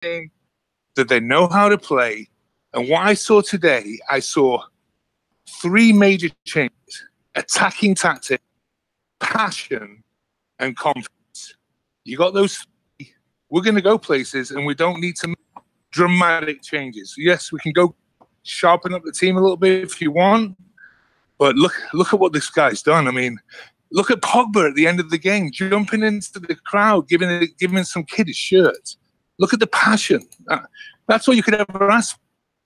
game, that they know how to play. And what I saw today, I saw 3 major changes: attacking tactics, passion, and confidence. You got those 3, we're going to go places, and we don't need to make dramatic changes. Yes, we can go sharpen up the team a little bit if you want, but look at what this guy's done. I mean, look at Pogba at the end of the game, jumping into the crowd, giving some kid his shirt. Look at the passion. That's all you could ever ask for.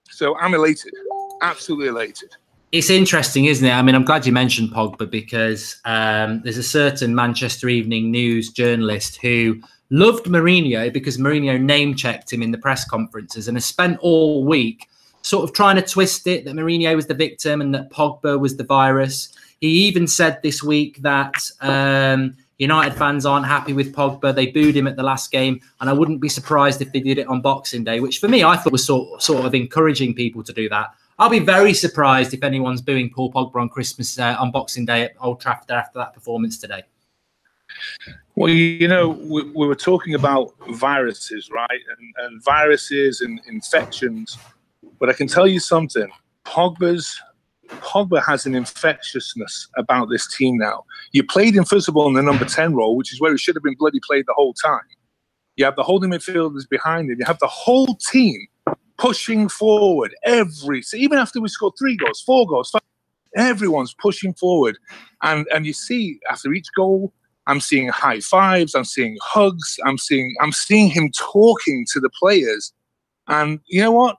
So I'm elated, absolutely elated. It's interesting, isn't it? I mean, I'm glad you mentioned Pogba, because there's a certain Manchester Evening News journalist who loved Mourinho because Mourinho name-checked him in the press conferences and has spent all week sort of trying to twist it that Mourinho was the victim and that Pogba was the virus. He even said this week that United fans aren't happy with Pogba. They booed him at the last game, and I wouldn't be surprised if they did it on Boxing Day, which for me, I thought was sort of encouraging people to do that. I'll be very surprised if anyone's booing Paul Pogba on on Boxing Day at Old Trafford after that performance today. Well, you know, we were talking about viruses, right? And viruses and infections. But I can tell you something. Pogba has an infectiousness about this team now. You played him, first of all, in the number 10 role, which is where he should have been bloody played the whole time. You have the holding midfielders behind him. You have the whole team pushing forward even after we scored 3 goals, 4 goals, 5, everyone's pushing forward. And you see, after each goal, I'm seeing high fives, I'm seeing hugs, I'm seeing him talking to the players. And you know what?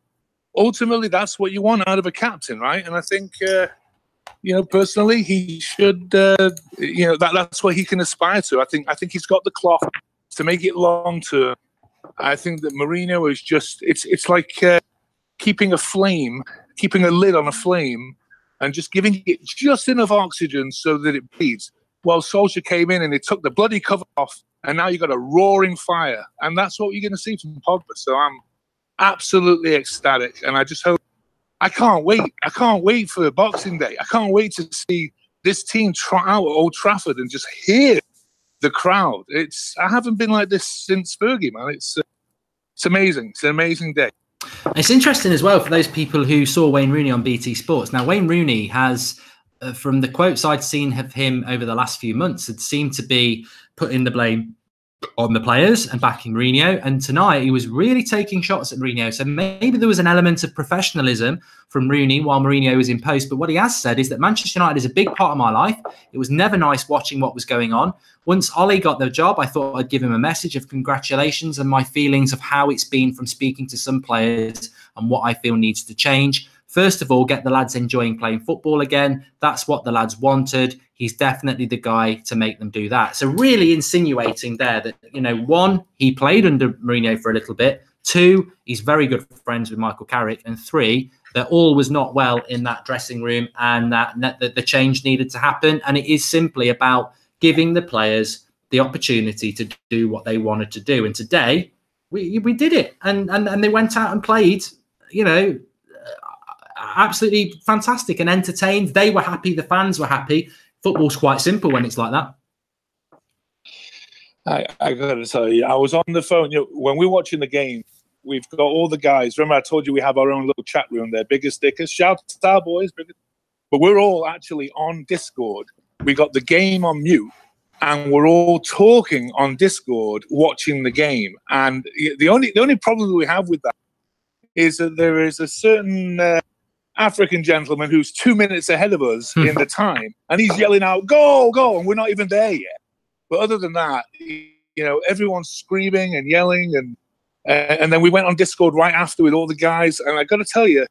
Ultimately, that's what you want out of a captain, right? And I think, personally, he should, that's what he can aspire to. I think he's got the cloth to make it long term. I think that Mourinho is just, it's like keeping a lid on a flame and just giving it just enough oxygen so that it bleeds. Well, Solskjaer came in and he took the bloody cover off, and now you've got a roaring fire. And that's what you're going to see from Pogba. So I'm absolutely ecstatic. And I just hope, I can't wait for Boxing Day. I can't wait to see this team trot out at Old Trafford and just hear the crowd. I haven't been like this since Fergie, man. It's amazing. It's an amazing day. It's interesting as well for those people who saw Wayne Rooney on BT Sports. Now, Wayne Rooney has, from the quotes I'd seen of him over the last few months, had seemed to be putting the blame on the players and backing Mourinho. And tonight he was really taking shots at Mourinho. So maybe there was an element of professionalism from Rooney while Mourinho was in post. But what he has said is that Manchester United is a big part of my life. It was never nice watching what was going on. Once Ollie got the job, I thought I'd give him a message of congratulations and my feelings of how it's been from speaking to some players and what I feel needs to change. First of all, get the lads enjoying playing football again. That's what the lads wanted. He's definitely the guy to make them do that. So really insinuating there that, one, he played under Mourinho for a little bit. 2, he's very good friends with Michael Carrick. And 3, that all was not well in that dressing room and that the change needed to happen. And it is simply about giving the players the opportunity to do what they wanted to do. And today, we did it. And they went out and played, absolutely fantastic and entertained. They were happy. The fans were happy. Football's quite simple when it's like that. I got to tell you, I was on the phone. When we're watching the game, we've got all the guys. Remember, I told you we have our own little chat room there. Biggest stickers. Shout to Star Boys. But we're all actually on Discord. We got the game on mute, and we're all talking on Discord, watching the game. And the only problem we have with that is that there is a certain African gentleman who's 2 minutes ahead of us in the time, and he's yelling out, "Go, go!" and we're not even there yet. But other than that, everyone's screaming and yelling, and then we went on Discord right after with all the guys. And I got to tell you,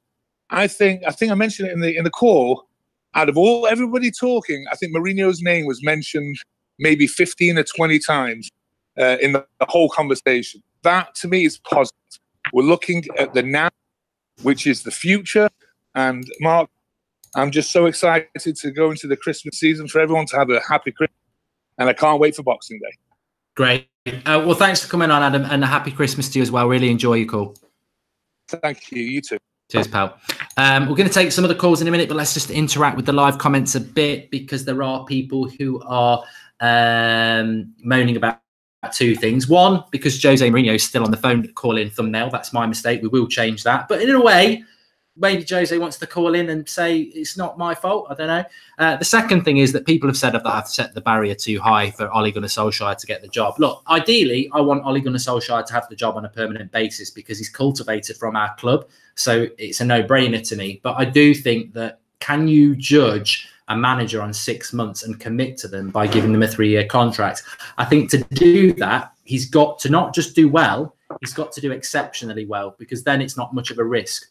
I think I mentioned it in the call. Out of everybody talking, I think Mourinho's name was mentioned maybe 15 or 20 times in the whole conversation. That to me is positive. We're looking at the now, which is the future. And Mark, I'm just so excited to go into the Christmas season, for everyone to have a happy Christmas. And I can't wait for Boxing Day. Great. Well, thanks for coming on, Adam, and a happy Christmas to you as well. Really enjoy your call. Thank you. You too. Cheers, pal. We're going to take some of the calls in a minute, but let's just interact with the live comments a bit, because there are people who are moaning about two things. One, because Jose Mourinho is still on the phone calling thumbnail. That's my mistake. We will change that. But in a way, maybe Jose wants to call in and say it's not my fault. I don't know. The second thing is that people have said that I've set the barrier too high for Ole Gunnar Solskjaer to get the job. Look, ideally, I want Ole Gunnar Solskjaer to have the job on a permanent basis because he's cultivated from our club. So it's a no-brainer to me. But I do think that, can you judge a manager on 6 months and commit to them by giving them a 3-year contract? I think to do that, he's got to not just do well, he's got to do exceptionally well, because then it's not much of a risk.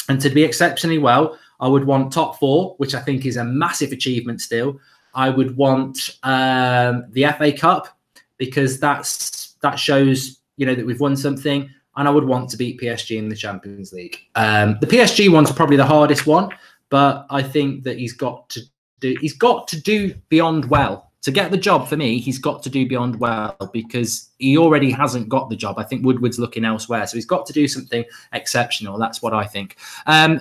And to be exceptionally well, I would want top 4, which I think is a massive achievement still. I would want the FA Cup, because that shows, you know, that we've won something. And I would want to beat PSG in the Champions League. The PSG one's probably the hardest one, but I think that he's got to do beyond well. To get the job, for me, he's got to do beyond well, because he already hasn't got the job. I think Woodward's looking elsewhere. So he's got to do something exceptional. That's what I think.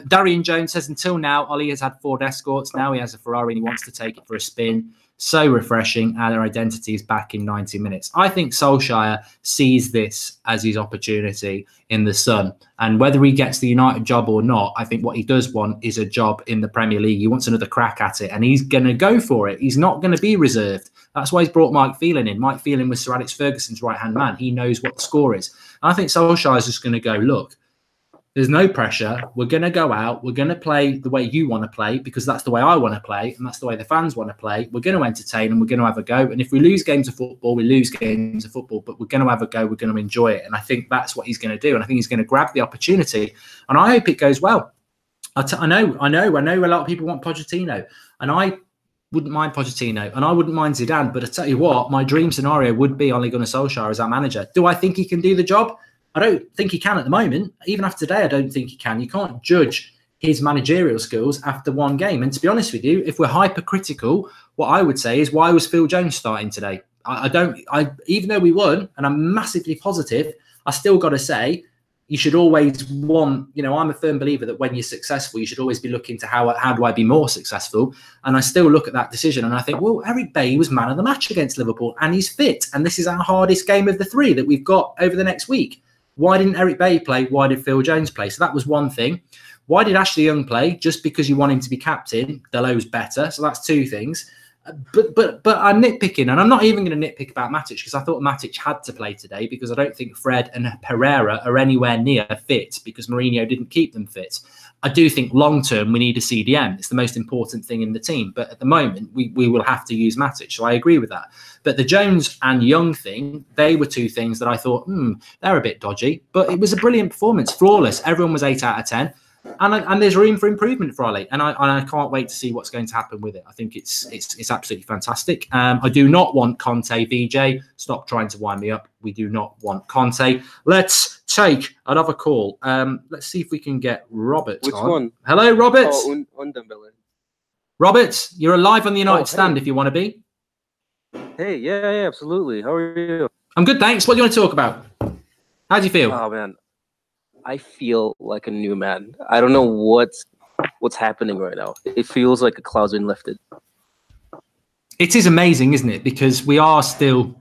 Darian Jones says, until now, Ollie has had Ford Escorts. Now he has a Ferrari and he wants to take it for a spin. So refreshing. And their identity is back in 90 minutes. I think Solskjaer sees this as his opportunity in the sun. And whether he gets the United job or not, I think what he does want is a job in the Premier League. He wants another crack at it, and he's going to go for it. He's not going to be reserved. That's why he's brought Mike Phelan in. Mike Phelan was Sir Alex Ferguson's right-hand man. He knows what the score is. And I think Solskjaer is just going to go, look, there's no pressure. We're going to go out. We're going to play the way you want to play, because that's the way I want to play, and that's the way the fans want to play. We're going to entertain and we're going to have a go. And if we lose games of football, we lose games of football, but we're going to have a go. We're going to enjoy it. And I think that's what he's going to do. And I think he's going to grab the opportunity. And I hope it goes well. I know a lot of people want Pochettino, and I wouldn't mind Pochettino, and I wouldn't mind Zidane. But I tell you what, my dream scenario would be Ole Gunnar Solskjaer as our manager. Do I think he can do the job? I don't think he can at the moment. Even after today, I don't think he can. You can't judge his managerial skills after one game. And to be honest with you, if we're hypercritical, what I would say is, why was Phil Jones starting today? Even though we won, and I'm massively positive, I still got to say, you should always want, you know, I'm a firm believer that when you're successful, you should always be looking to how do I be more successful? And I still look at that decision and I think, well, Eric Bailly was man of the match against Liverpool and he's fit. And this is our hardest game of the 3 that we've got over the next week. Why didn't Eric Bailly play? Why did Phil Jones play? So that was one thing. Why did Ashley Young play? Just because you want him to be captain. Delo's better. So that's 2 things. But I'm nitpicking, and I'm not even going to nitpick about Matic, because I thought Matic had to play today, because I don't think Fred and Pereira are anywhere near fit, because Mourinho didn't keep them fit. I do think long-term we need a CDM. It's the most important thing in the team. But at the moment, we will have to use Matic. So I agree with that. But the Jones and Young thing, they were 2 things that I thought, they're a bit dodgy. But it was a brilliant performance, flawless. Everyone was 8 out of 10. And there's room for improvement for Ollie. And I can't wait to see what's going to happen with it. I think it's absolutely fantastic. I do not want Conte, VJ. Stop trying to wind me up. We do not want Conte. Let's take another call. Let's see if we can get Robert Which on. one? Hello, Robert. Oh, Undembele. Robert, you're live on the United stand if you want to be. Hey, yeah, absolutely. How are you? I'm good, thanks. What do you want to talk about? How do you feel? Oh, man. I feel like a new man. I don't know what's happening right now. It feels like a cloud's been lifted. It is amazing, isn't it? Because we are still,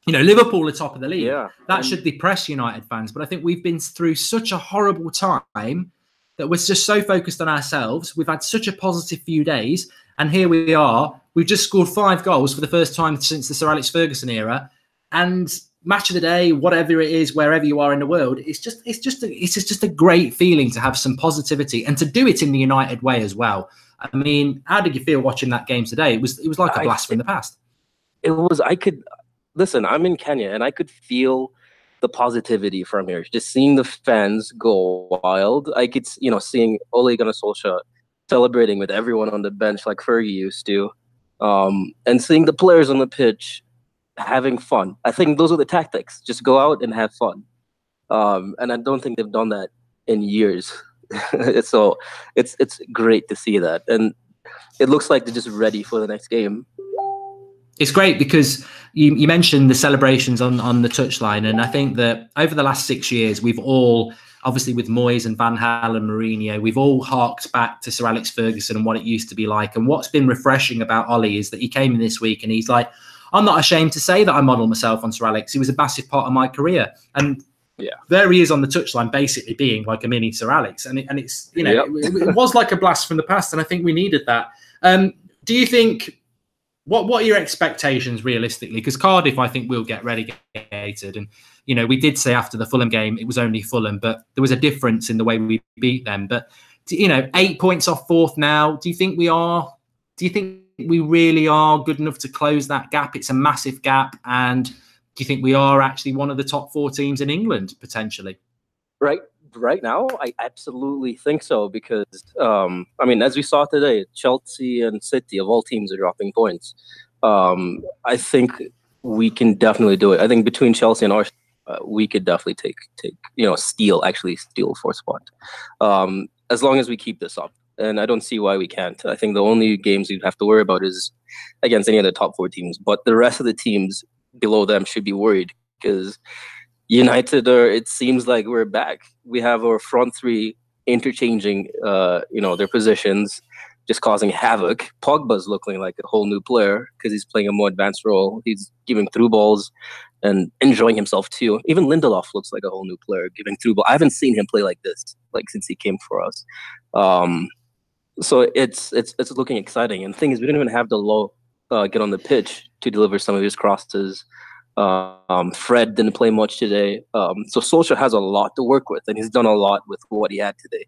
you know, Liverpool are top of the league. Yeah. That should depress United fans. But I think we've been through such a horrible time that we're just so focused on ourselves. We've had such a positive few days. And here we are. We've just scored 5 goals for the first time since the Sir Alex Ferguson era. And match of the day, whatever it is, wherever you are in the world, it's just a great feeling to have some positivity and to do it in the United way as well. I mean, how did you feel watching that game today? It was like a blast from the past. It was. Listen, I'm in Kenya and I could feel the positivity from here. Just seeing the fans go wild. I could, seeing Ole Gunnar Solskjaer celebrating with everyone on the bench like Fergie used to, and seeing the players on the pitch having fun. I think those are the tactics. Just go out and have fun. And I don't think they've done that in years. So it's great to see that. And it looks like they're just ready for the next game. It's great because you mentioned the celebrations on the touchline. And I think that over the last 6 years, we've all, obviously with Moyes and Van Gaal and Mourinho, we've all harked back to Sir Alex Ferguson and what it used to be like. And what's been refreshing about Ollie is that he came in this week and he's like, I'm not ashamed to say that I model myself on Sir Alex. He was a massive part of my career, and yeah, there he is on the touchline, basically being like a mini Sir Alex, and it's you know Yep. it was like a blast from the past, and I think we needed that. Do you think? What are your expectations realistically? Because Cardiff, I think, will get relegated. And, you know, we did say after the Fulham game, it was only Fulham, but there was a difference in the way we beat them. But, you know, 8 points off fourth now. Do you think we really are good enough to close that gap? It's a massive gap. And do you think we are actually one of the top 4 teams in England, potentially? Right now, I absolutely think so, because I mean, as we saw today, Chelsea and City of all teams are dropping points. I think we can definitely do it. I think between Chelsea and Arsenal, we could definitely take steal 4th spot, as long as we keep this up. And I don't see why we can't. I think the only games we'd have to worry about is against any of the top 4 teams, but the rest of the teams below them should be worried, because United it seems like we're back. We have our front 3 interchanging, their positions, just causing havoc. Pogba's looking like a whole new player because he's playing a more advanced role. He's giving through balls and enjoying himself too. Even Lindelof looks like a whole new player giving through balls. I haven't seen him play like this, since he came for us. So it's looking exciting. And the thing is, we didn't even have Low get on the pitch to deliver some of his crosses. Fred didn't play much today. So Solskjaer has a lot to work with, and he's done a lot with what he had today.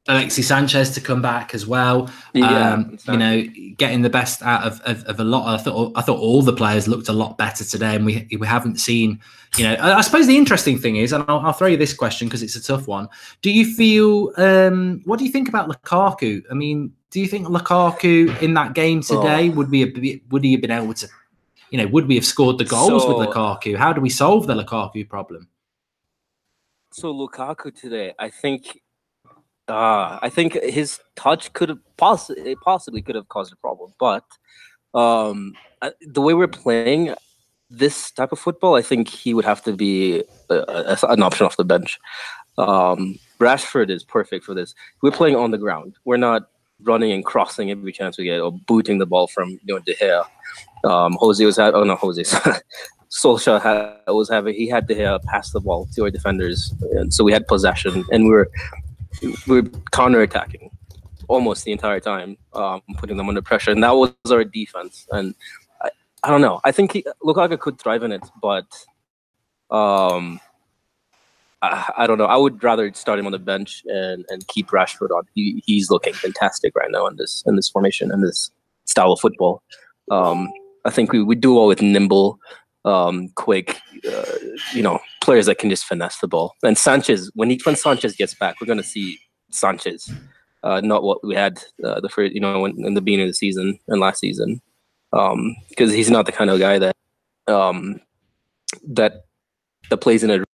Alexis Sanchez to come back as well. Getting the best out of a lot. I thought all the players looked a lot better today, and we haven't seen. I suppose the interesting thing is, and I'll throw you this question because it's a tough one. Do you feel? What do you think about Lukaku? I mean, do you think Lukaku in that game today would he have been able to? Would we have scored the goals with Lukaku? How do we solve the Lukaku problem? So Lukaku today, I think his touch could have possibly could have caused a problem. But the way we're playing this type of football, I think he would have to be an option off the bench. Rashford is perfect for this. We're playing on the ground. We're not running and crossing every chance we get or booting the ball from De Gea. Solskjaer he had De Gea pass the ball to our defenders, and so we had possession, and we were counter-attacking almost the entire time, putting them under pressure, and that was our defense. And I don't know. I think Lukaku could thrive in it, but I don't know. I would rather start him on the bench and keep Rashford on. He's looking fantastic right now in this formation and this style of football. I think we do well with nimble, quick, players that can just finesse the ball. And Sanchez, when Sanchez gets back, we're going to see Sanchez, not what we had in the beginning of the season and last season, because he's not the kind of guy that plays in a.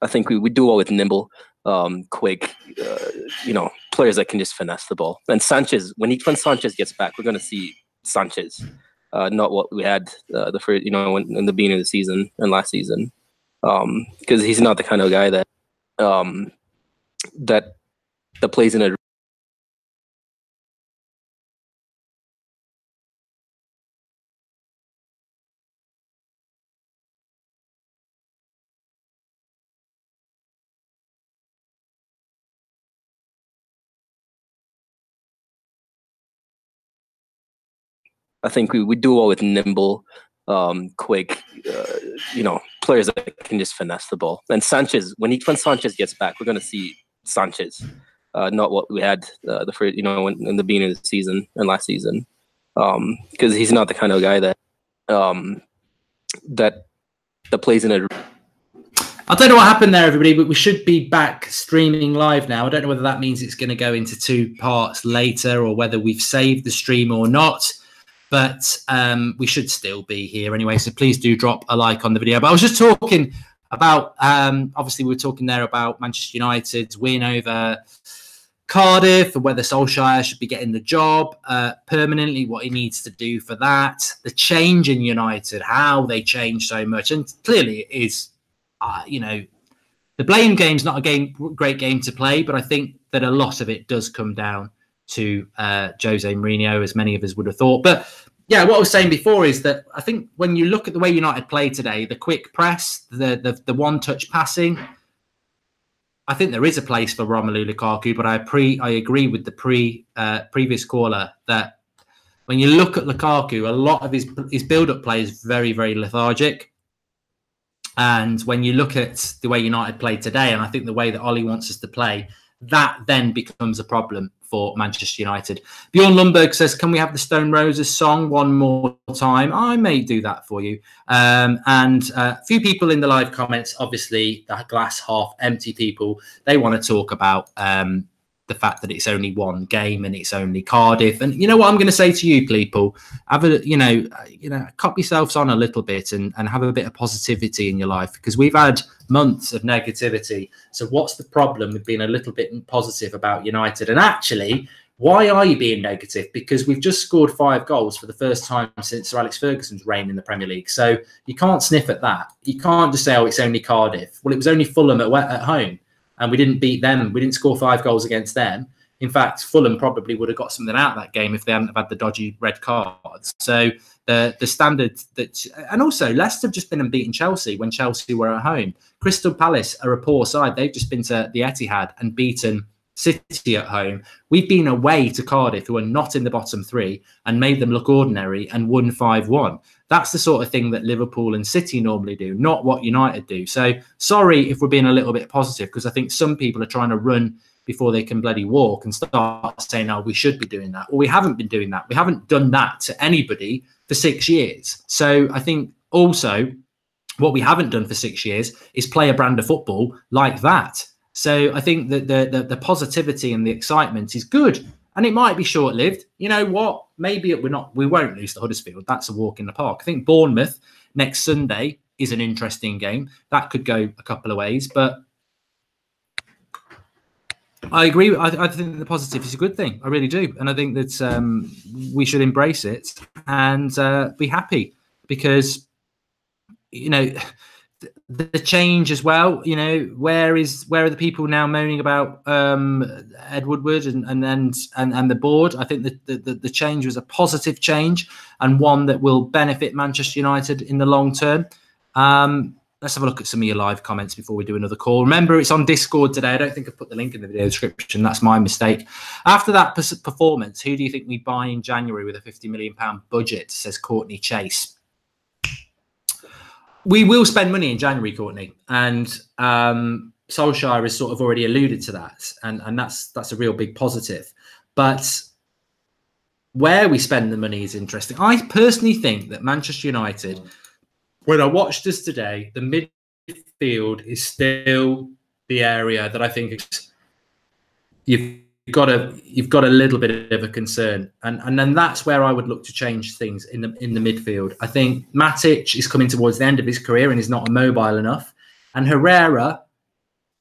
I think we do well with nimble, quick, players that can just finesse the ball. And Sanchez, when Sanchez gets back, we're going to see Sanchez, not what we had in the beginning of the season and last season, because he's not the kind of guy that plays in a. I think we do well with nimble, quick, players that can just finesse the ball. And Sanchez, when Sanchez gets back, we're going to see Sanchez, not what we had in the beginning of the season and last season, because he's not the kind of guy that plays in a. I don't know what happened there, everybody, but we should be back streaming live now. I don't know whether that means it's going to go into 2 parts later or whether we've saved the stream or not. but we should still be here anyway. So please do drop a like on the video. But I was just talking about, obviously we were talking there about Manchester United's win over Cardiff and whether Solskjaer should be getting the job permanently, what he needs to do for that, the change in United, how they change so much. And clearly it is, the blame game's not a great game to play, but I think that a lot of it does come down to Jose Mourinho, as many of us would have thought. But yeah, what I was saying before is that I think when you look at the way United play today, the quick press, the one-touch passing, I think there is a place for Romelu Lukaku, but I agree with the previous caller that when you look at Lukaku, a lot of his build-up play is very, very lethargic. And when you look at the way United play today, and I think the way that Ollie wants us to play, that then becomes a problem for Manchester United. Bjorn Lundberg says, can we have the Stone Roses song one more time? I may do that for you. And a few people in the live comments, obviously the glass half empty people, they want to talk about the fact that it's only one game and it's only Cardiff. And you know what I'm going to say to you people? Have a, cop yourselves on a little bit and have a bit of positivity in your life, because we've had months of negativity. So what's the problem with being a little bit positive about United? And actually, why are you being negative? Because we've just scored 5 goals for the first time since Sir Alex Ferguson's reign in the Premier League. So you can't sniff at that. You can't just say, oh, it's only Cardiff. Well, it was only Fulham at home. And we didn't beat them. We didn't score 5 goals against them. In fact, Fulham probably would have got something out of that game if they hadn't have had the dodgy red cards. So the standard that, and also Leicester have just been and beaten Chelsea when Chelsea were at home. Crystal Palace are a poor side. They've just been to the Etihad and beaten City at home. We've been away to Cardiff, who are not in the bottom 3, and made them look ordinary and won 5-1. That's the sort of thing that Liverpool and City normally do, not what United do. So sorry if we're being a little bit positive, because I think some people are trying to run before they can bloody walk and start saying, oh, we should be doing that. Well, we haven't been doing that. We haven't done that to anybody for 6 years. So I think also what we haven't done for 6 years is play a brand of football like that. So I think that the positivity and the excitement is good, and it might be short-lived. You know what? Maybe we won't lose to Huddersfield. That's a walk in the park. I think Bournemouth next Sunday is an interesting game. That could go a couple of ways, but I agree. I think the positive is a good thing. I really do, and I think that we should embrace it and be happy, because the change as well, where are the people now moaning about Ed Woodward and the board? I think that the change was a positive change and one that will benefit Manchester United in the long term. Let's have a look at some of your live comments before we do another call. Remember, it's on Discord today. I don't think I put the link in the video description. That's my mistake. After that performance, who do you think we buy in January with a £50 million budget, says Courtney Chase. We will spend money in January, Courtney, and Solskjaer has sort of already alluded to that, and that's a real big positive. But where we spend the money is interesting. I personally think that Manchester United, when I watched us today, the midfield is still the area that I think you've got a little bit of a concern, and then that's where I would look to change things in the midfield. I think Matic is coming towards the end of his career and is not mobile enough, and Herrera,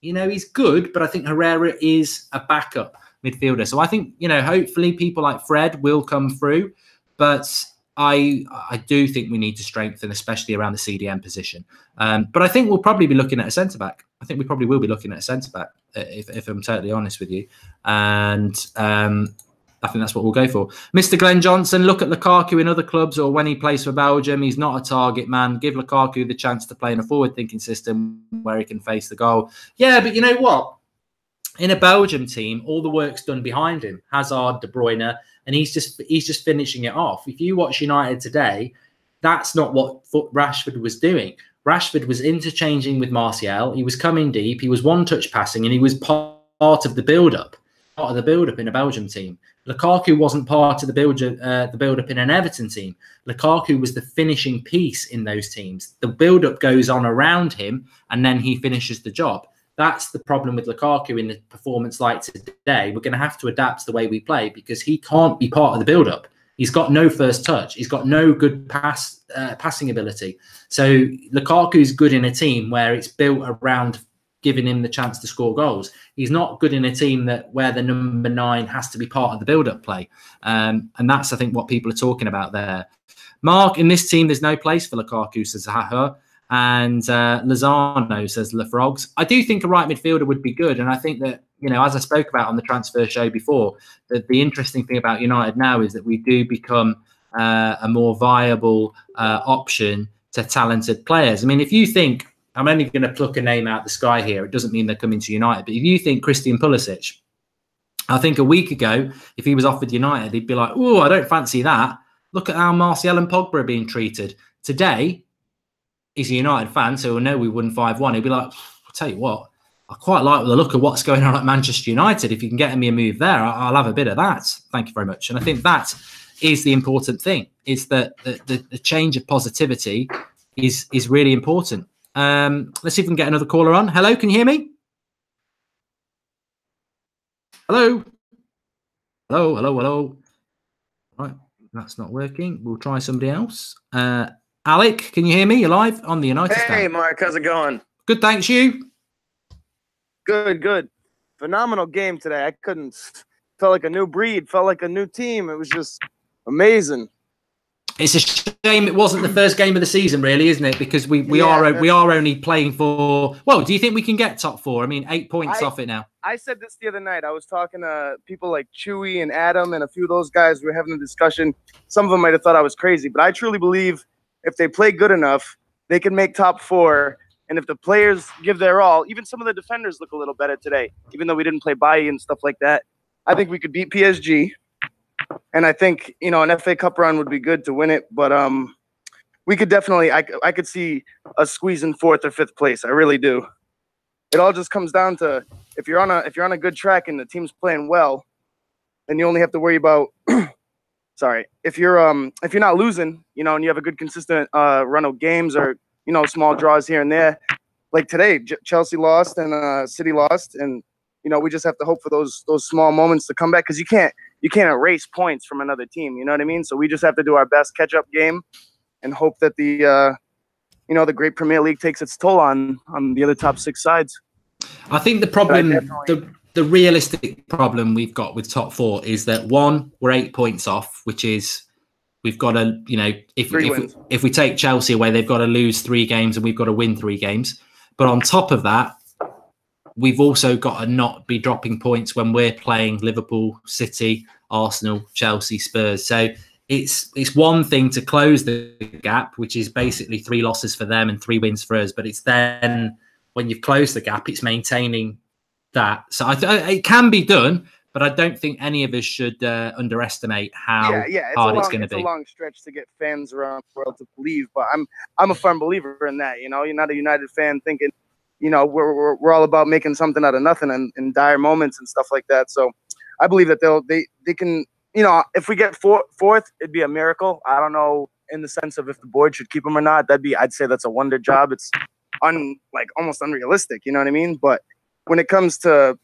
he's good, but I think Herrera is a backup midfielder. So I think hopefully people like Fred will come through, but I do think we need to strengthen, especially around the CDM position. But I think we'll probably be looking at a centre back. I think we probably will be looking at a centre back, if I'm totally honest with you. And I think that's what we'll go for. Mr. Glenn Johnson, look at Lukaku in other clubs or when he plays for Belgium. He's not a target man. Give Lukaku the chance to play in a forward-thinking system where he can face the goal. Yeah, but you know what? In a Belgium team, all the work's done behind him. Hazard, De Bruyne, and he's just finishing it off. If you watch United today, that's not what Rashford was doing. Rashford was interchanging with Martial. He was coming deep. He was one-touch passing, and he was part of the build-up. Part of the build-up in a Belgium team. Lukaku wasn't part of the build-up in an Everton team. Lukaku was the finishing piece in those teams. The build-up goes on around him, and then he finishes the job. That's the problem with Lukaku in a performance like today. We're going to have to adapt the way we play because he can't be part of the build-up. He's got no first touch. He's got no good passing ability. So Lukaku's good in a team where it's built around giving him the chance to score goals. He's not good in a team where the number 9 has to be part of the build-up play. And that's, I think, what people are talking about there. Mark, in this team, there's no place for Lukaku, says Zaha. And Lozano says Le Frogs. I do think a right midfielder would be good. And I think that, as I spoke about on the transfer show before, that the interesting thing about United now is that we do become a more viable option to talented players. I mean, if you think, I'm only going to pluck a name out the sky here. It doesn't mean they're coming to United. But if you think Christian Pulisic, I think a week ago, if he was offered United, he'd be like, oh, I don't fancy that. Look at how Martial and Pogba are being treated. Today, he's a United fan, so he'll know we won 5-1. He'll be like, I'll tell you what, I quite like the look of what's going on at Manchester United. If you can get me a move there, I'll have a bit of that. Thank you very much. And I think that is the important thing, is that the change of positivity is really important. Let's see if we can get another caller on. Hello, can you hear me? Hello? Hello. Right, that's not working. We'll try somebody else. Alec, can you hear me? You're live on the United Stand. Hey, Mark, how's it going? Good, thanks. You? Good. Phenomenal game today. Felt like a new breed, felt like a new team. It was just amazing. It's a shame it wasn't the first game of the season, really, isn't it? Because we are only playing for. Well, do you think we can get top 4? I mean, 8 points off it now. I said this the other night. I was talking to people like Chewy and Adam, and a few of those guys. We were having a discussion. Some of them might have thought I was crazy, but I truly believe if they play good enough, they can make top 4. And if the players give their all, even some of the defenders look a little better today, even though we didn't play Bailly and stuff like that. I think we could beat PSG. And I think, an FA Cup run would be good to win it. But we could definitely – I could see us squeezing 4th or 5th place. I really do. It all just comes down to if you're on a good track and the team's playing well, then you only have to worry about sorry. If you're not losing, and you have a good consistent run of games or, small draws here and there. Like today, Chelsea lost and City lost, and we just have to hope for those small moments to come back, because you can't erase points from another team. You know what I mean? So we just have to do our best catch-up game and hope that the great Premier League takes its toll on the other top 6 sides. I think the problem, the realistic problem we've got with top 4 is that, one, we're 8 points off, which is we've got to, if we take Chelsea away, they've got to lose 3 games and we've got to win 3 games. But on top of that, we've also got to not be dropping points when we're playing Liverpool, City, Arsenal, Chelsea, Spurs. So it's one thing to close the gap, which is basically 3 losses for them and 3 wins for us. But it's then when you've closed the gap, it's maintaining that. So it can be done, but I don't think any of us should underestimate how hard it's going to be. It's a long stretch to get fans around the world to believe, but I'm a firm believer in that. You're not a United fan thinking, we're all about making something out of nothing in dire moments and stuff like that. So I believe that they can, if we get 4th, it'd be a miracle. I don't know in the sense of if the board should keep them or not. I'd say that's a wonder job. It's almost unrealistic. You know what I mean? But when it comes to,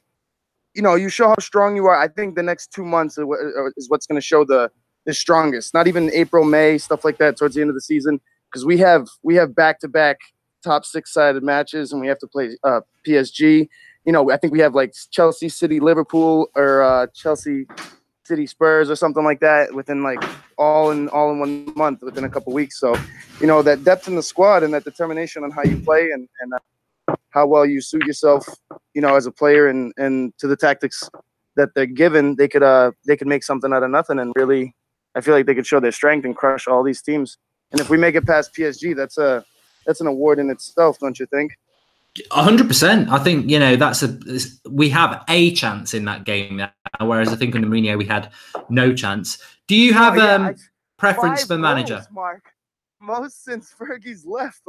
you show how strong you are. I think the next 2 months is what's going to show the strongest. Not even April, May, stuff like that towards the end of the season, because we have back-to-back top 6-sided matches, and we have to play PSG. I think we have like Chelsea, City, Liverpool, or Chelsea, City, Spurs, or something like that within all in 1 month, within a couple weeks. So, that depth in the squad and that determination on how you play and how well you suit yourself, as a player and to the tactics that they're given, they could make something out of nothing. And really, I feel like they could show their strength and crush all these teams. And if we make it past PSG, that's an award in itself, don't you think? 100%. I think, we have a chance in that game now, whereas I think under Mourinho we had no chance. Do you have preference for manager? Goals, Mark. Most since Fergie's left,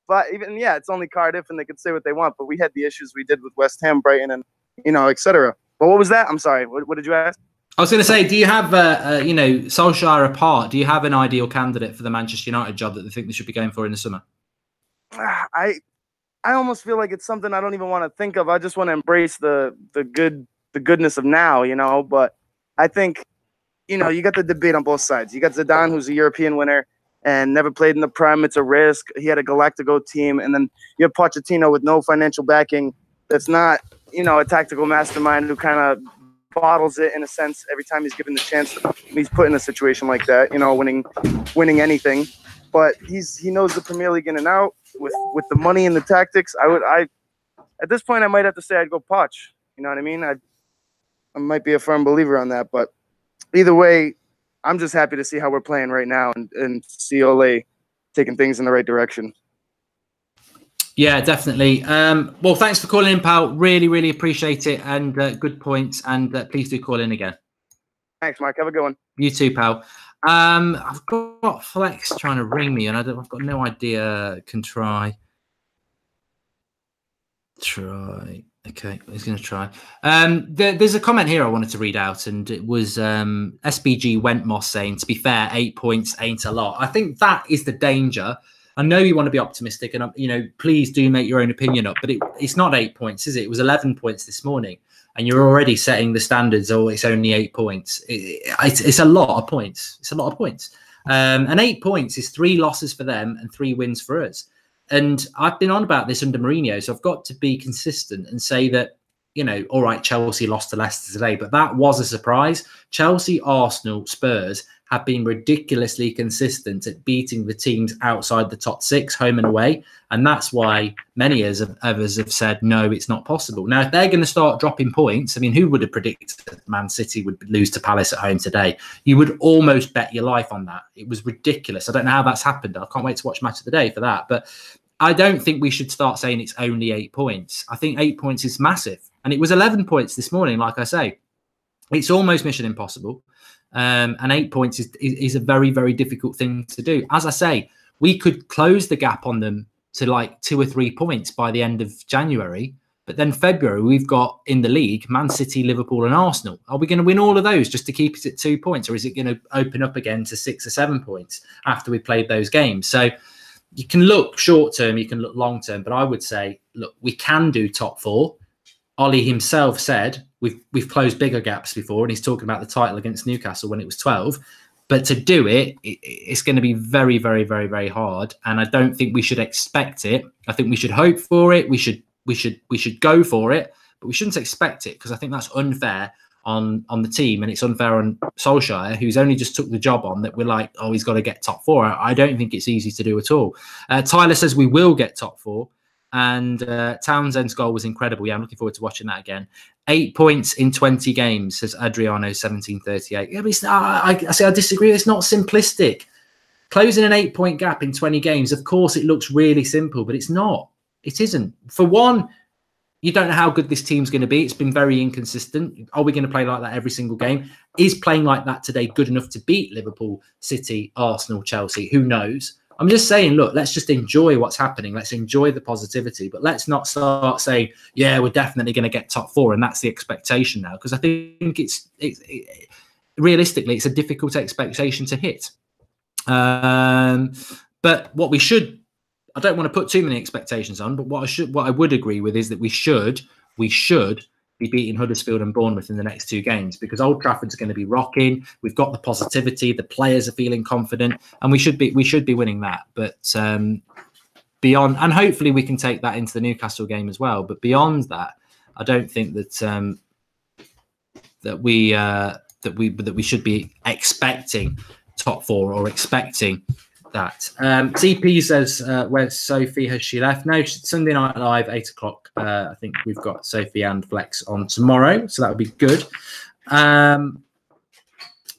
but even it's only Cardiff and they could say what they want, but we had the issues we did with West Ham, Brighton, and etc. But what was that? I'm sorry. What did you ask? I was going to say, do you have Solskjaer apart? Do you have an ideal candidate for the Manchester United job that they think they should be going for in the summer? I almost feel like it's something I don't even want to think of. I just want to embrace the goodness of now, But I think, you know, you got the debate on both sides. You got Zidane, who's a European winner and never played in the Prem. It's a risk. He had a Galactico team. And then you have Pochettino with no financial backing. That's not, you know, a tactical mastermind who kind of bottles it in a sense every time he's given the chance. He's put in a situation like that, you know, winning anything. But he knows the Premier League in and out with the money and the tactics. I at this point I might have to say I'd go Poch. You know what I mean? I might be a firm believer on that, but either way, I'm just happy to see how we're playing right now and see Ole taking things in the right direction. Yeah, definitely. Well, thanks for calling in, pal. Really, really appreciate it. And good points. And please do call in again. Thanks, Mark. Have a good one. You too, pal. I've got Flex trying to ring me, and I've got no idea. Can try. Okay, he's going to try. There's a comment here I wanted to read out, and it was SBG Wentmoss saying, to be fair, 8 points ain't a lot. I think that is the danger. I know you want to be optimistic, and you know, please do make your own opinion up. But it's not 8 points, is it? It was 11 points this morning, and you're already setting the standards. Oh, it's only 8 points. It's a lot of points. It's a lot of points. And 8 points is 3 losses for them and 3 wins for us. And I've been on about this under Mourinho, so I've got to be consistent and say that, you know, all right, Chelsea lost to Leicester today, but that was a surprise. Chelsea, Arsenal, Spurs have been ridiculously consistent at beating the teams outside the top 6, home and away. And that's why many of us have said, no, it's not possible. Now, if they're going to start dropping points, I mean, who would have predicted that Man City would lose to Palace at home today? You would almost bet your life on that. It was ridiculous. I don't know how that's happened. I can't wait to watch Match of the Day for that. But I don't think we should start saying it's only 8 points. I think 8 points is massive. And it was 11 points this morning, like I say. It's almost mission impossible. And 8 points is a very, very difficult thing to do. As I say, we could close the gap on them to like 2 or 3 points by the end of January. But then February, we've got in the league, Man City, Liverpool and Arsenal. Are we going to win all of those just to keep it at 2 points? Or is it going to open up again to 6 or 7 points after we played those games? So you can look short term, you can look long term. But I would say, look, we can do top 4. Ollie himself said we've closed bigger gaps before, and he's talking about the title against Newcastle when it was 12. But to do it's going to be very, very, very, very hard. And I don't think we should expect it. I think we should hope for it. We should go for it, but we shouldn't expect it, because I think that's unfair on the team, and it's unfair on Solskjaer, who's only just took the job on, that we're like, oh, he's got to get top 4. I don't think it's easy to do at all. Tyler says we will get top 4. And Townsend's goal was incredible. Yeah, I'm looking forward to watching that again. 8 points in 20 games, says Adriano 1738. Yeah, but I disagree. It's not simplistic. Closing an 8 point gap in 20 games, of course, it looks really simple, but it's not. It isn't. For one, you don't know how good this team's going to be. It's been very inconsistent. Are we going to play like that every single game? Is playing like that today good enough to beat Liverpool, City, Arsenal, Chelsea? Who knows? I'm just saying, look, let's just enjoy what's happening. Let's enjoy the positivity, but let's not start saying, yeah, we're definitely going to get top 4. And that's the expectation now. Because I think realistically, it's a difficult expectation to hit. But what we should, I don't want to put too many expectations on, but what I would agree with is that we should be beating Huddersfield and Bournemouth in the next 2 games, because Old Trafford's going to be rocking. We've got the positivity, the players are feeling confident, and we should be winning that. But beyond, and hopefully we can take that into the Newcastle game as well. But beyond that, I don't think that that we should be expecting top 4 or expecting that. TP says, where's Sophie? Has she left? No, Sunday Night Live, 8 o'clock. I think we've got Sophie and Flex on tomorrow, so that would be good. A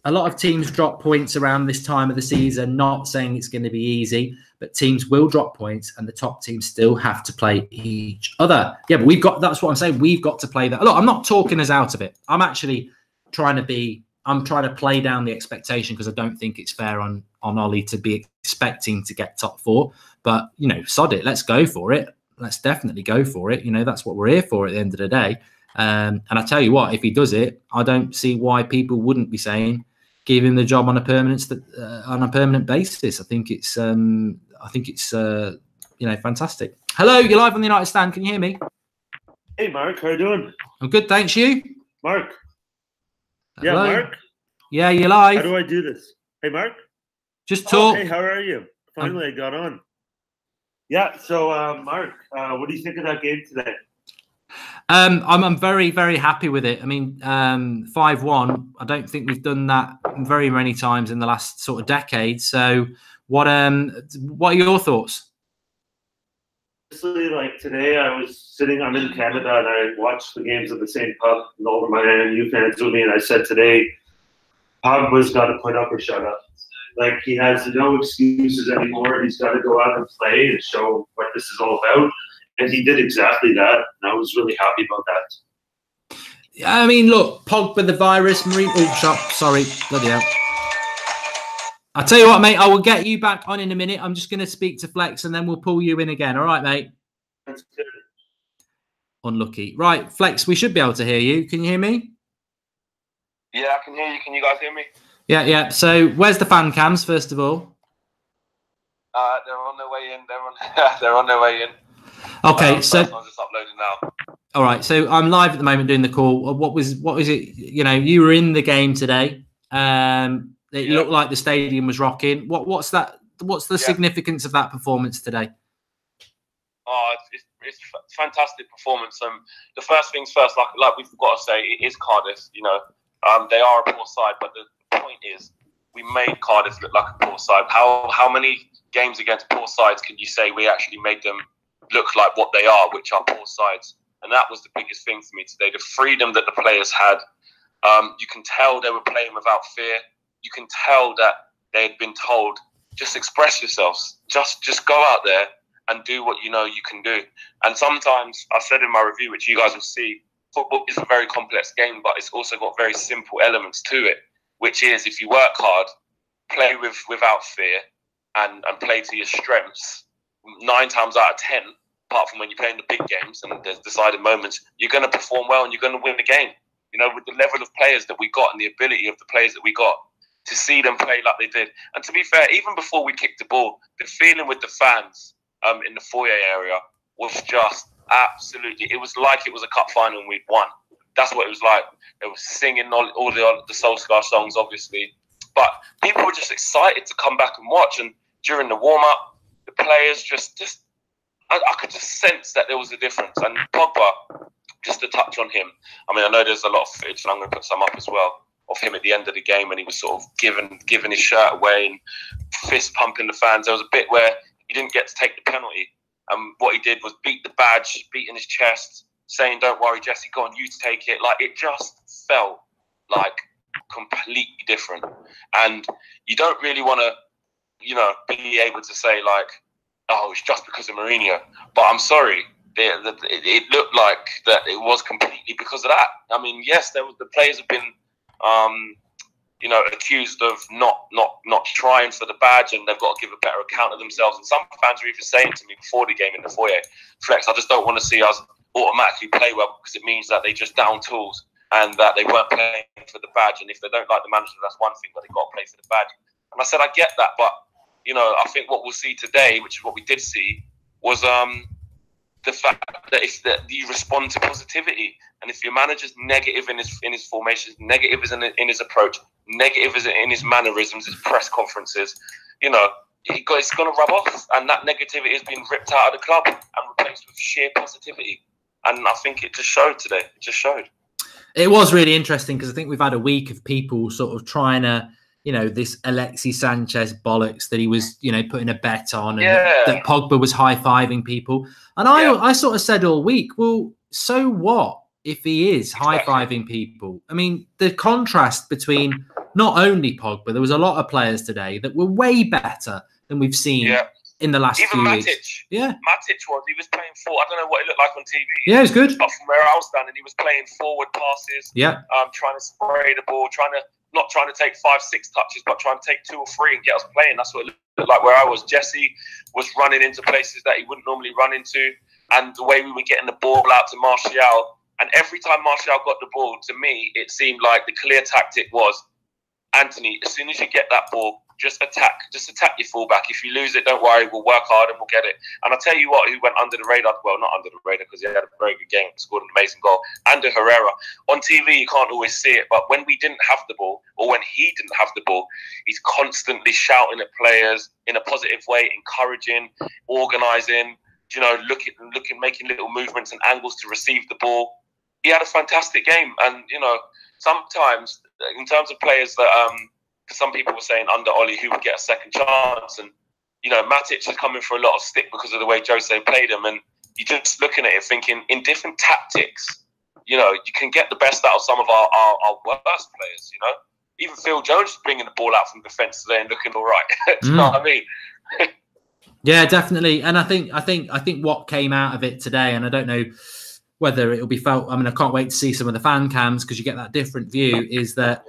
lot of teams drop points around this time of the season, not saying it's going to be easy, but teams will drop points, and the top teams still have to play each other. Yeah, but that's what I'm saying. We've got to play that. Look, I'm not talking us out of it. I'm actually trying to play down the expectation, because I don't think it's fair on Ollie to be expecting to get top 4. But, you know, sod it. Let's go for it. Let's definitely go for it. You know, that's what we're here for at the end of the day. And I tell you what, if he does it, I don't see why people wouldn't be saying, give him the job on a permanent basis. I think it's fantastic. Hello, you're live on the United Stand. Can you hear me? Hey, Mark, how you doing? I'm good, thanks. You? Mark. Hello? Yeah, Mark. Yeah, you're How live. do I do this? Hey, Mark. Just talk. Hey, how are you? Finally, I got on. Yeah. So, Mark, what do you think of that game today? I'm very, very happy with it. I mean, 5-1. I don't think we've done that very many times in the last sort of decade. So, what are your thoughts? Honestly, like today, I'm in Canada, and I watched the games at the same pub. And all of my NMU fans with me, and I said today, Pogba's got to put up or shut up. Like, he has no excuses anymore. He's got to go out and play and show what this is all about. And he did exactly that. And I was really happy about that. I mean, look, Pogba, the virus, sorry, bloody hell. I'll tell you what, mate, I will get you back on in a minute. I'm just going to speak to Flex and then we'll pull you in again. All right, mate? That's good. Unlucky. Right, Flex, we should be able to hear you. Can you hear me? Yeah, I can hear you. Can you guys hear me? Yeah. So where's the fan cams, first of all? They're on their way in. They're on their way in. Okay, so I'm just uploading now. All right, so I'm live at the moment doing the call. What was it? You know, you were in the game today. It looked like the stadium was rocking. What's that? What's the significance of that performance today? Oh, it's fantastic performance. The first things first, like we've got to say, it is Cardiff. You know, they are a poor side, but the point is, we made Cardiff look like a poor side. How many games against poor sides can you say we actually made them look like what they are, which are poor sides? And that was the biggest thing for me today. The freedom that the players had. You can tell they were playing without fear. You can tell that they had been told, just express yourselves. Just go out there and do what you know you can do. And sometimes, I said in my review, which you guys will see, football is a very complex game, but it's also got very simple elements to it, which is if you work hard, play without fear, and play to your strengths, 9 times out of 10, apart from when you're playing the big games and there's decided moments, you're going to perform well and you're going to win the game. You know, with the level of players that we got and the ability of the players that we got, to see them play like they did. And to be fair, even before we kicked the ball, the feeling with the fans in the foyer area was just absolutely, it was like it was a cup final and we'd won. That's what it was like. They were singing all the Solskjaer songs, obviously. But people were just excited to come back and watch. And during the warm-up, the players I could just sense that there was a difference. And Pogba, just to touch on him, I mean, I know there's a lot of footage, and I'm going to put some up as well, of him at the end of the game when he was sort of giving his shirt away and fist pumping the fans. There was a bit where he didn't get to take the penalty. And what he did was beat the badge, beating his chest, saying, "Don't worry, Jesse, go on, you take it." Like, it just felt like completely different. And you don't really want to, you know, be able to say, like, oh, it's just because of Mourinho. But I'm sorry, it looked like that it was completely because of that. I mean, yes, the players have been, you know, accused of not trying for the badge, and they've got to give a better account of themselves. And some fans were even saying to me before the game in the foyer, "Flex, I just don't want to see us automatically play well because it means that they just down tools and that they weren't playing for the badge. And if they don't like the manager, that's one thing, but they've got to play for the badge." And I said, I get that, but you know, I think what we'll see today, which is what we did see, was the fact that you respond to positivity. And if your manager's negative in his formations, negative in his approach, negative in his mannerisms, his press conferences, you know, it's going to rub off. And that negativity has been ripped out of the club and replaced with sheer positivity. And I think it just showed today. It just showed. It was really interesting because I think we've had a week of people sort of trying to, you know, this Alexis Sanchez bollocks that he was, you know, putting a bet on, and that Pogba was high-fiving people. And I sort of said all week, well, so what if he is high-fiving people? I mean, the contrast between not only Pogba, there was a lot of players today that were way better than we've seen in the last few weeks. Yeah. Matic he was playing forward. I don't know what it looked like on TV. Yeah, it was good. But from where I was standing, he was playing forward passes. Yeah. Trying to spray the ball, not trying to take 5-6 touches, but trying to take 2 or 3 and get us playing. That's what it looked like where I was. Jesse was running into places that he wouldn't normally run into. And the way we were getting the ball out to Martial, and every time Martial got the ball, to me, it seemed like the clear tactic was, Anthony, as soon as you get that ball, Just attack your fullback. If you lose it, don't worry. We'll work hard and we'll get it. And I'll tell you what, who went under the radar? Well, not under the radar because he had a very good game, scored an amazing goal. Ander Herrera. On TV, you can't always see it, but when we didn't have the ball, or when he didn't have the ball, he's constantly shouting at players in a positive way, encouraging, organising. Looking, making little movements and angles to receive the ball. He had a fantastic game, and sometimes in terms of players that some people were saying under Oli who would get a second chance, and Matic is coming for a lot of stick because of the way Jose played him, and you're just looking at it thinking in different tactics, you can get the best out of some of our worst players. Even Phil Jones is bringing the ball out from defence today and looking all right. Do you know what I mean? Yeah, definitely. And I think what came out of it today, and I don't know whether it'll be felt. I mean, I can't wait to see some of the fan cams because you get that different view. Is that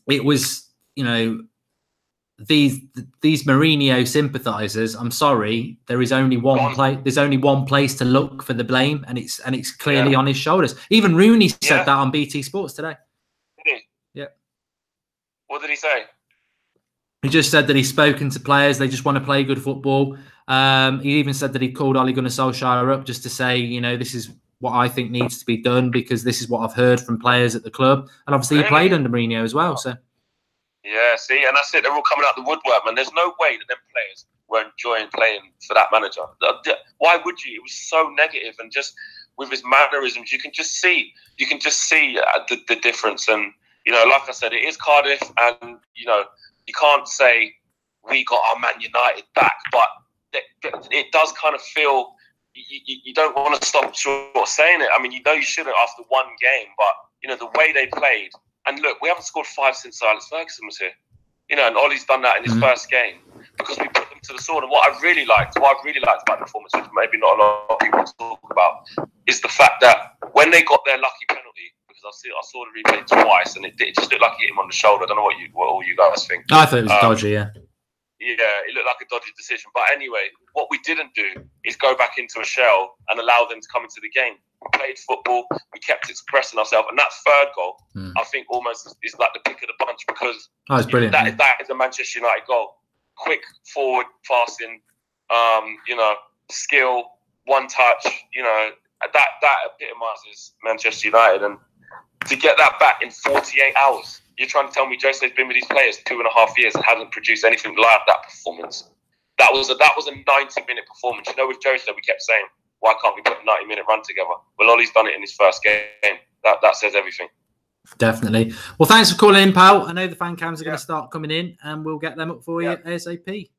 it was, these Mourinho sympathisers. I'm sorry, there is only one place. There's only one place to look for the blame, and it's clearly on his shoulders. Even Rooney said that on BT Sports today. Did he? Yeah. What did he say? He just said that he's spoken to players. They just want to play good football. He even said that he called Ole Gunnar Solskjaer up just to say, this is what I think needs to be done because this is what I've heard from players at the club. And obviously he played under Mourinho as well. So yeah, see, and that's it. They're all coming out the woodwork, man. There's no way that them players were enjoying playing for that manager. Why would you? It was so negative, and just with his mannerisms, you can just see the difference. And like I said, it is Cardiff, and you can't say we got our Man United back, but it does kind of feel you don't want to stop short of saying it. I mean, you shouldn't after one game, but the way they played. And look, we haven't scored 5 since Alex Ferguson was here. And Ollie's done that in his first game because we put them to the sword. And what I really liked about the performance, which maybe not a lot of people talk about, is the fact that when they got their lucky penalty, because I saw the replay twice, and it just looked like it hit him on the shoulder. I don't know what all you guys think. I thought it was dodgy, yeah. Yeah, it looked like a dodgy decision. But anyway, what we didn't do is go back into a shell and allow them to come into the game. We played football. We kept expressing ourselves. And that third goal, I think, almost is like the pick of the bunch because it's brilliant. That is a Manchester United goal. Quick forward passing, skill, one touch. That epitomizes Manchester United. And to get that back in 48 hours, you're trying to tell me Jose's been with these players 2.5 years and hasn't produced anything like that performance. That was a 90-minute performance. With Jose, we kept saying, why can't we put a 90-minute run together? Well, Ollie's done it in his first game. That says everything. Definitely. Well, thanks for calling in, pal. I know the fan cams are going to start coming in, and we'll get them up for you ASAP.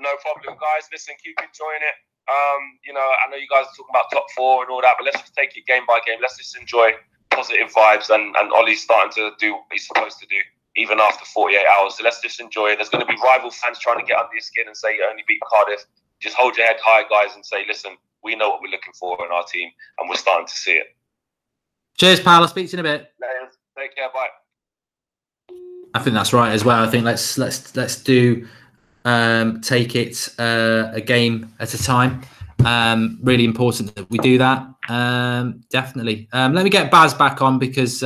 No problem, guys. Listen, keep enjoying it. I know you guys are talking about top 4 and all that, but let's just take it game by game. Let's just enjoy positive vibes, and Ollie's starting to do what he's supposed to do, even after 48 hours. So let's just enjoy it. There's going to be rival fans trying to get under your skin and say you only beat Cardiff. Just hold your head high, guys, and say, listen, we know what we're looking for in our team, and we're starting to see it. Cheers, pal. I'll speak to you in a bit. Take care. Bye. I think that's right as well. I think let's do take it a game at a time. Really important that we do that. Definitely. Let me get Baz back on because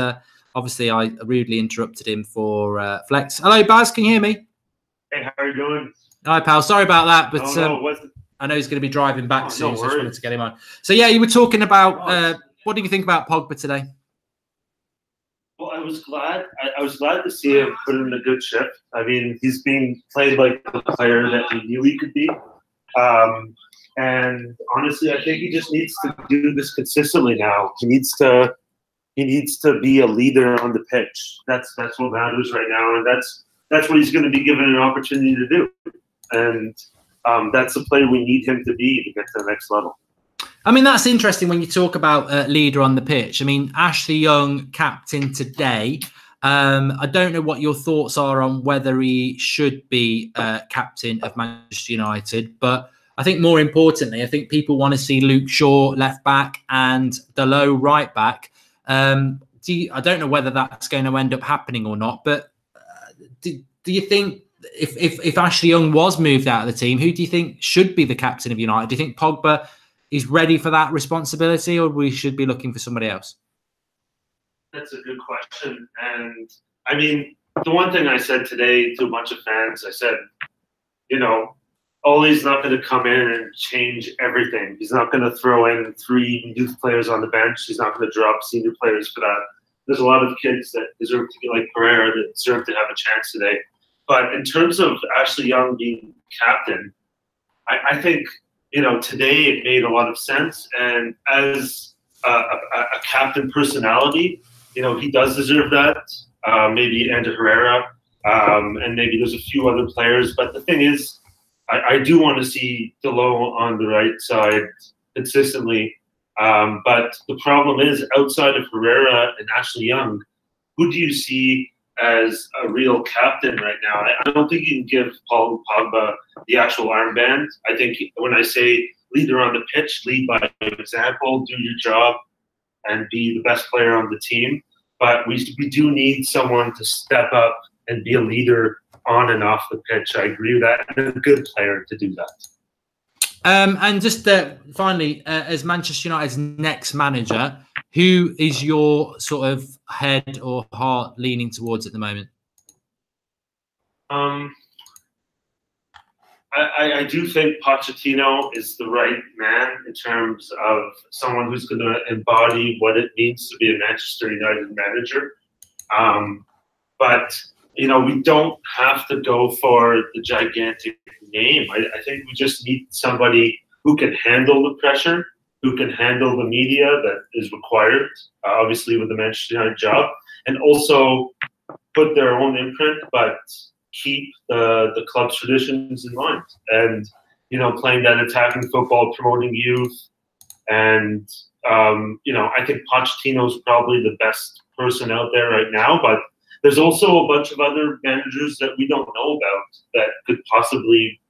obviously I rudely interrupted him for Flex. Hello, Baz. Can you hear me? Hey, how are you doing? Hi, pal. Sorry about that, but I know he's going to be driving back soon, so I just wanted to get him on. So yeah, you were talking about what did you think about Pogba today? Well, I was glad to see him put in a good shift. I mean, he's being played like the player that we knew he could be. And honestly, I think he just needs to do this consistently now. He needs to be a leader on the pitch. That's what matters right now, and that's what he's going to be given an opportunity to do. And that's the player we need him to be to get to the next level. I mean, that's interesting when you talk about leader on the pitch. I mean, Ashley Young, captain today. I don't know what your thoughts are on whether he should be captain of Manchester United, but I think more importantly, I think people want to see Luke Shaw left back and Dalot right back. I don't know whether that's going to end up happening or not, but do you think if Ashley Young was moved out of the team, who do you think should be the captain of United? Do you think Pogba is ready for that responsibility, or we should be looking for somebody else? That's a good question. And I mean, the one thing I said today to a bunch of fans, I said, you know, Ole's not going to come in and change everything. He's not going to throw in 3 youth players on the bench. He's not going to drop senior players for that. There's a lot of kids that deserve to be like Pereira that deserve to have a chance today. But in terms of Ashley Young being captain, I think, you know, today it made a lot of sense. And as a captain personality, you know, he does deserve that. Maybe Ander Herrera, and maybe there's a few other players. But the thing is, I do want to see Delo on the right side consistently. But the problem is, outside of Herrera and Ashley Young, who do you see as a real captain right now? I don't think you can give Paul Pogba the actual armband. I think when I say leader on the pitch, lead by example, do your job, and be the best player on the team. But we do need someone to step up and be a leader on and off the pitch. I agree with that. And a good player to do that. And just finally, as Manchester United's next manager, who is your sort of head or heart leaning towards at the moment? I do think Pochettino is the right man in terms of someone who's going to embody what it means to be a Manchester United manager. But, you know, we don't have to go for the gigantic name. I think we just need somebody who can handle the pressure, who can handle the media that is required, obviously with the Manchester United job, and also put their own imprint, but keep the club's traditions in mind. And, you know, playing that attacking football, promoting youth. And, you know, I think Pochettino's probably the best person out there right now, but there's also a bunch of other managers that we don't know about that could possibly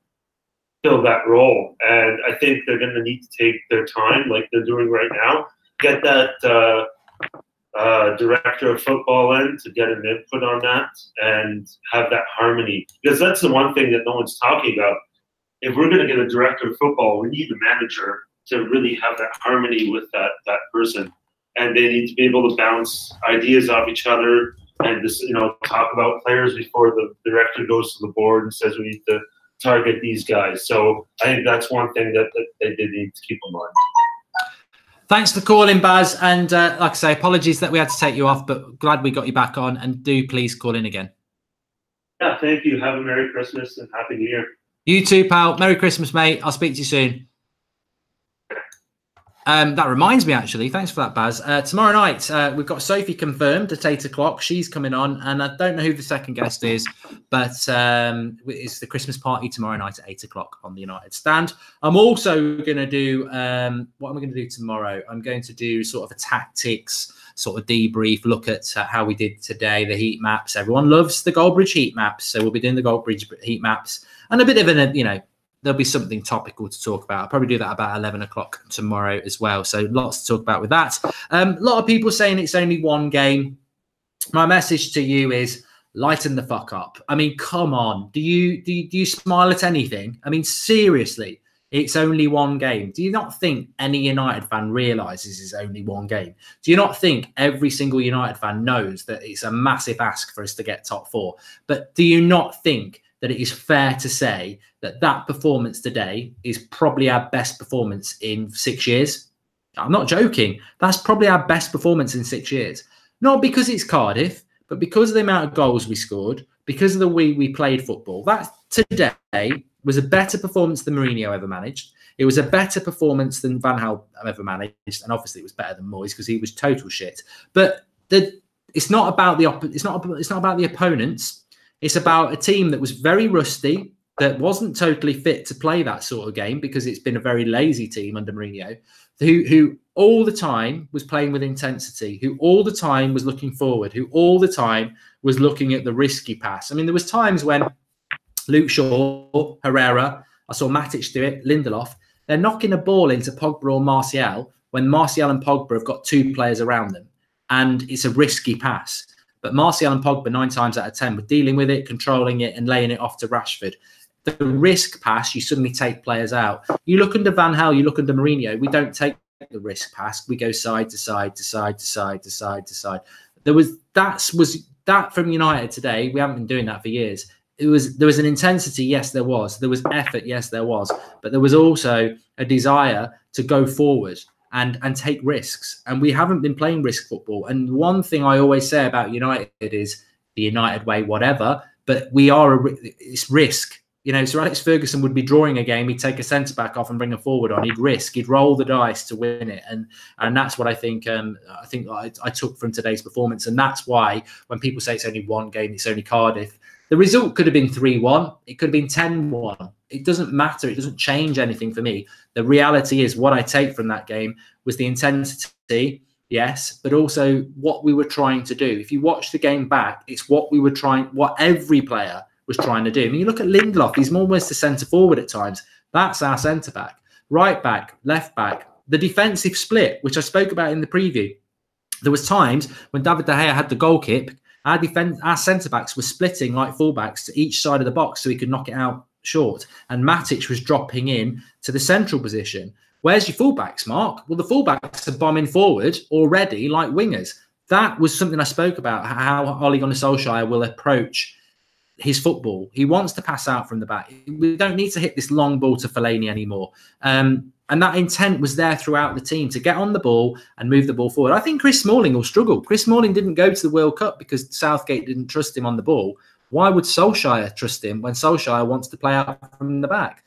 fill that role. And I think they're going to need to take their time, like they're doing right now, get that director of football in to get an input on that and have that harmony. Because that's the one thing that no one's talking about. If we're going to get a director of football, we need a manager to really have that harmony with that person. And they need to be able to bounce ideas off each other and just, you know, talk about players before the director goes to the board and says we need to target these guys. So I think that's one thing that they did need to keep in mind. Thanks for calling, Baz. And like I say, apologies that we had to take you off, but glad we got you back on. And do please call in again. Yeah, thank you. Have a Merry Christmas and Happy New Year. You too, pal. Merry Christmas, mate. I'll speak to you soon. That reminds me, actually, thanks for that, Baz. Tomorrow night, we've got Sophie confirmed at 8 o'clock. She's coming on, and I don't know who the second guest is, but it's the Christmas party tomorrow night at 8 o'clock on the United Stand. I'm also going to do, what am I going to do tomorrow? I'm going to do sort of a tactics, sort of debrief, look at how we did today, the heat maps. Everyone loves the Goldbridge heat maps, so we'll be doing the Goldbridge heat maps, and a bit of an, you know, there'll be something topical to talk about. I'll probably do that about 11 o'clock tomorrow as well. So lots to talk about with that. A lot of people saying it's only one game. My message to you is lighten the fuck up. I mean, come on. Do you smile at anything? I mean, seriously, it's only one game. Do you not think any United fan realises it's only one game? Do you not think every single United fan knows that it's a massive ask for us to get top 4? But do you not think that it is fair to say that that performance today is probably our best performance in 6 years? I'm not joking. That's probably our best performance in 6 years. Not because it's Cardiff, but because of the amount of goals we scored, because of the way we played football. That today was a better performance than Mourinho ever managed. It was a better performance than Van Gaal ever managed, and obviously it was better than Moyes because he was total shit. But it's not about the opponents. It's about a team that was very rusty, that wasn't totally fit to play that sort of game because it's been a very lazy team under Mourinho, who all the time was playing with intensity, who all the time was looking forward, who all the time was looking at the risky pass. I mean, there was times when Luke Shaw, Herrera, I saw Matic do it, Lindelof, they're knocking a ball into Pogba or Martial when Martial and Pogba have got 2 players around them, and it's a risky pass. But Martial and Pogba 9 times out of 10 were dealing with it, controlling it, and laying it off to Rashford. The risk pass, you suddenly take players out. You look under Van Gaal, you look under Mourinho, we don't take the risk pass. We go side to side to side to side to side to side. That was that from United today, we haven't been doing that for years. There was an intensity, yes, there was. There was effort, yes, there was. But there was also a desire to go forward and take risks. And we haven't been playing risk football. And one thing I always say about United is the United way, whatever. But it's risk. You know, Sir Alex Ferguson would be drawing a game. He'd take a centre-back off and bring a forward on. He'd risk. He'd roll the dice to win it. And that's what I think I took from today's performance. And that's why when people say it's only one game, it's only Cardiff, the result could have been 3-1. It could have been 10-1. It doesn't matter. It doesn't change anything for me. The reality is what I take from that game was the intensity, yes, but also what we were trying to do. If you watch the game back, it's what every player was trying to do. I mean, you look at Lindelof, he's almost a centre forward at times. That's our centre back. Right back, left back, the defensive split, which I spoke about in the preview. There was times when David De Gea had the goal kick, our centre backs were splitting like fullbacks to each side of the box so he could knock it out short. And Matic was dropping in to the central position. Where's your fullbacks, Mark? Well, the fullbacks are bombing forward already like wingers. That was something I spoke about, how Ole Gunnar Solskjaer will approach his football. He wants to pass out from the back. We don't need to hit this long ball to Fellaini anymore. And that intent was there throughout the team to get on the ball and move the ball forward. I think Chris Smalling will struggle. Chris Smalling didn't go to the World Cup because Southgate didn't trust him on the ball. Why would Solskjaer trust him when Solskjaer wants to play out from the back?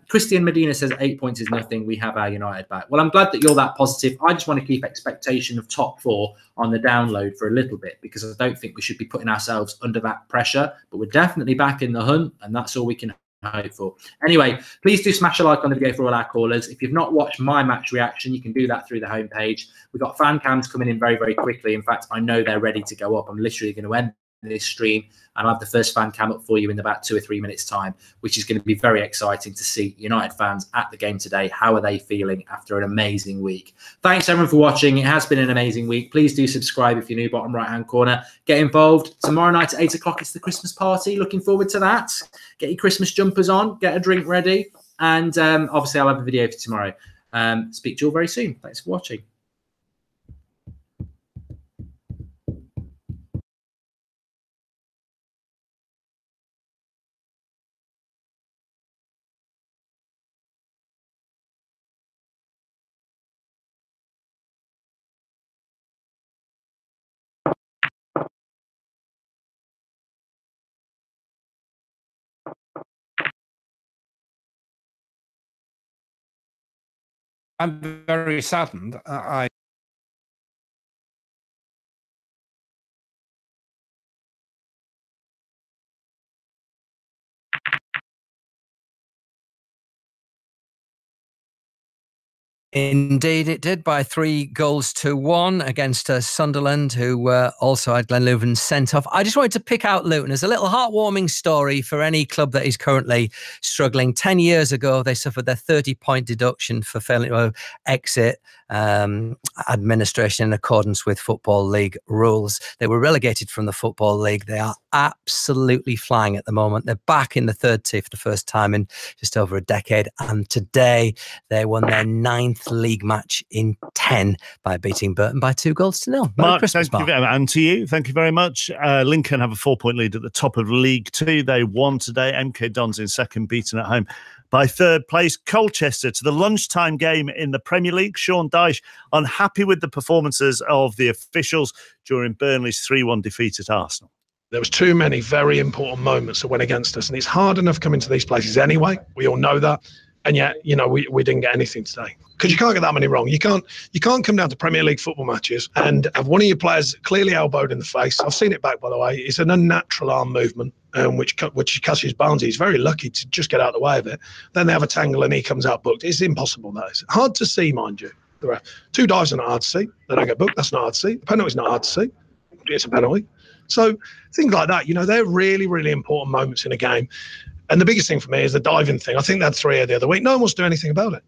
Christian Medina says 8 points is nothing. We have our United back. Well, I'm glad that you're that positive. I just want to keep expectation of top four on the download for a little bit because I don't think we should be putting ourselves under that pressure. But we're definitely back in the hunt, and that's all we can hope for. Anyway, please do smash a like on the video for all our callers. If you've not watched my match reaction, you can do that through the homepage. We've got fan cams coming in very, very quickly. In fact, I know they're ready to go up. I'm literally going to end this stream and I'll have the first fan cam up for you in about 2 or 3 minutes time, which is going to be very exciting to see United fans at the game today. How are they feeling after an amazing week? Thanks everyone for watching. It has been an amazing week. Please do subscribe if you're new, bottom right hand corner. Get involved. Tomorrow night at 8 o'clock it's the Christmas party. Looking forward to that. Get your Christmas jumpers on, get a drink ready, and obviously I'll have a video for tomorrow. Speak to you all very soon. Thanks for watching. I'm very saddened. Indeed, it did, by 3-1 against Sunderland, who also had Glenn Luven sent off. I just wanted to pick out Luton as a little heartwarming story for any club that is currently struggling. 10 years ago, they suffered their 30-point deduction for failing to exit administration in accordance with Football League rules. They were relegated from the Football League. They are absolutely flying at the moment. They're back in the third tier for the first time in just over a decade. And today, they won their 9th league match in 10 by beating Burton by 2-0. Mark, thank you, and to you, thank you very much. Lincoln have a 4-point lead at the top of League 2. They won today. MK Dons in second, beaten at home by third place. Colchester to the lunchtime game in the Premier League. Sean Dyche unhappy with the performances of the officials during Burnley's 3-1 defeat at Arsenal. There was too many very important moments that went against us, and it's hard enough coming to these places anyway. We all know that. And yet, you know, we didn't get anything today. Because you can't get that many wrong. You can't come down to Premier League football matches and have one of your players clearly elbowed in the face. I've seen it back, by the way. It's an unnatural arm movement, which Cassius Barnes, he's very lucky to just get out of the way of it. Then they have a tangle and he comes out booked. It's impossible, that is. Hard to see, mind you. The ref. 2 dives are not hard to see. They don't get booked. That's not hard to see. The penalty's not hard to see. It's a penalty. So things like that, you know, they're really, really important moments in a game. And the biggest thing for me is the diving thing. I think they had 3 the other week. No one wants to do anything about it.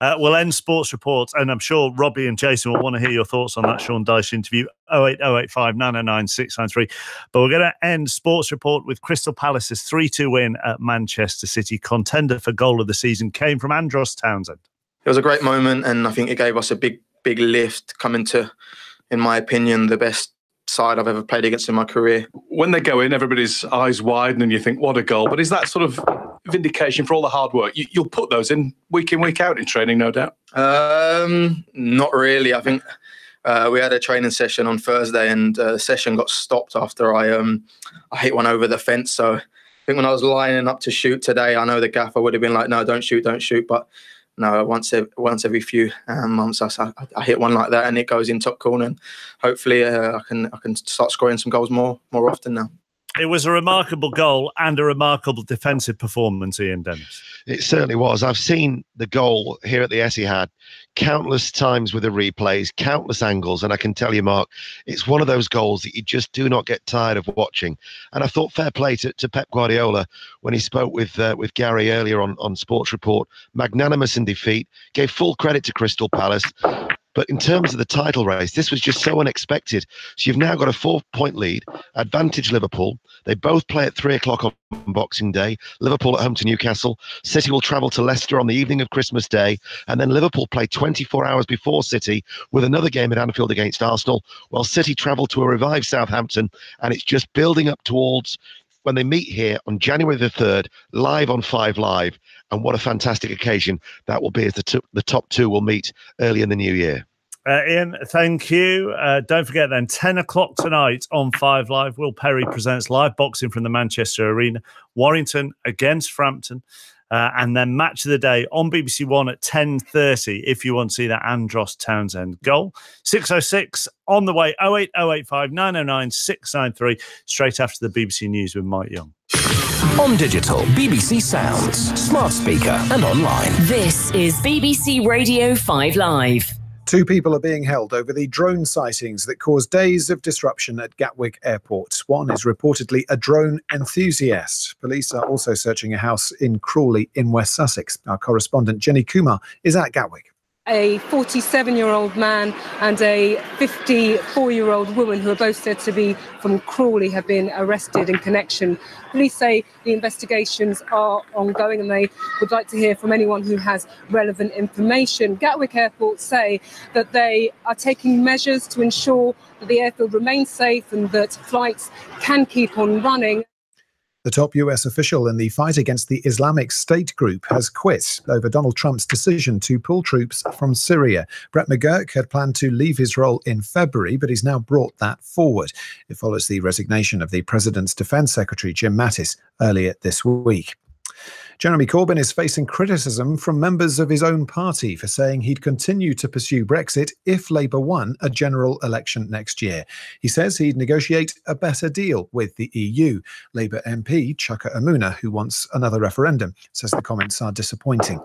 We'll end Sports Report, and I'm sure Robbie and Jason will want to hear your thoughts on that Sean Dyche interview. 08085 909 693. But we're going to end Sports Report with Crystal Palace's 3-2 win at Manchester City. Contender for goal of the season came from Andros Townsend. It was a great moment, and I think it gave us a big lift coming to, in my opinion, the best side I've ever played against in my career. When they go in, everybody's eyes widen and you think, what a goal. But is that sort of vindication for all the hard work? You'll put those in, week out in training, no doubt. Not really. I think we had a training session on Thursday and the session got stopped after I hit one over the fence. So I think when I was lining up to shoot today, I know the gaffer would have been like, no, don't shoot. But no, once every few months, I hit one like that and it goes in top corner. And hopefully I can start scoring some goals more often now. It was a remarkable goal and a remarkable defensive performance, Ian Dennis. It certainly was. I've seen the goal here at the Etihad countless times with the replays, countless angles, and I can tell you, Mark, it's one of those goals that you just do not get tired of watching. And I thought fair play to Pep Guardiola when he spoke with Gary earlier on Sports Report. Magnanimous in defeat, gave full credit to Crystal Palace. But in terms of the title race, this was just so unexpected. So you've now got a 4-point lead, advantage Liverpool. They both play at 3 o'clock on Boxing Day. Liverpool at home to Newcastle. City will travel to Leicester on the evening of Christmas Day. And then Liverpool play 24 hours before City with another game at Anfield against Arsenal, while City travel to a revived Southampton. And it's just building up towards when they meet here on January the 3rd, live on 5 Live. And what a fantastic occasion that will be as the top two will meet early in the new year. Ian, thank you. Don't forget then, 10 o'clock tonight on 5 Live, Will Perry presents live boxing from the Manchester Arena, Warrington against Frampton. And then match of the day on BBC One at 10:30 if you want to see that Andros Townsend goal. 6:06 on the way, 08085 909 693, straight after the BBC News with Mike Young. On digital, BBC Sounds, smart speaker and online. This is BBC Radio 5 Live. 2 people are being held over the drone sightings that caused days of disruption at Gatwick Airport. One is reportedly a drone enthusiast. Police are also searching a house in Crawley in West Sussex. Our correspondent Jenny Kumar is at Gatwick. A 47-year-old man and a 54-year-old woman, who are both said to be from Crawley, have been arrested in connection. Police say the investigations are ongoing and they would like to hear from anyone who has relevant information. Gatwick Airport say that they are taking measures to ensure that the airfield remains safe and that flights can keep on running. The top US official in the fight against the Islamic State group has quit over Donald Trump's decision to pull troops from Syria. Brett McGurk had planned to leave his role in February, but he's now brought that forward. It follows the resignation of the president's defense secretary, Jim Mattis, earlier this week. Jeremy Corbyn is facing criticism from members of his own party for saying he'd continue to pursue Brexit if Labour won a general election next year. He says he'd negotiate a better deal with the EU. Labour MP Chuka Umunna, who wants another referendum, says the comments are disappointing.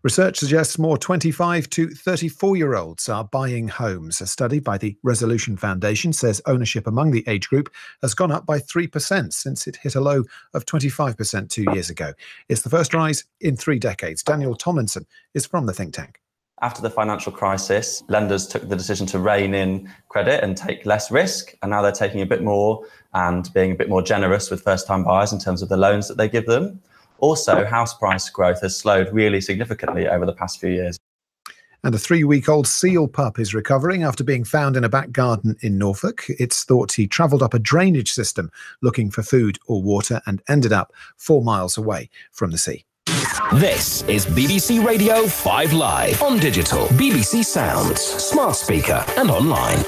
Research suggests more 25 to 34-year-olds are buying homes. A study by the Resolution Foundation says ownership among the age group has gone up by 3% since it hit a low of 25% 2 years ago. It's the first rise in 3 decades. Daniel Tomlinson is from the think tank. After the financial crisis, lenders took the decision to rein in credit and take less risk, and now they're taking a bit more and being a bit more generous with first-time buyers in terms of the loans that they give them. Also, house price growth has slowed really significantly over the past few years. And a 3-week-old seal pup is recovering after being found in a back garden in Norfolk. It's thought he travelled up a drainage system looking for food or water and ended up 4 miles away from the sea. This is BBC Radio 5 Live on digital, BBC Sounds, smart speaker and online.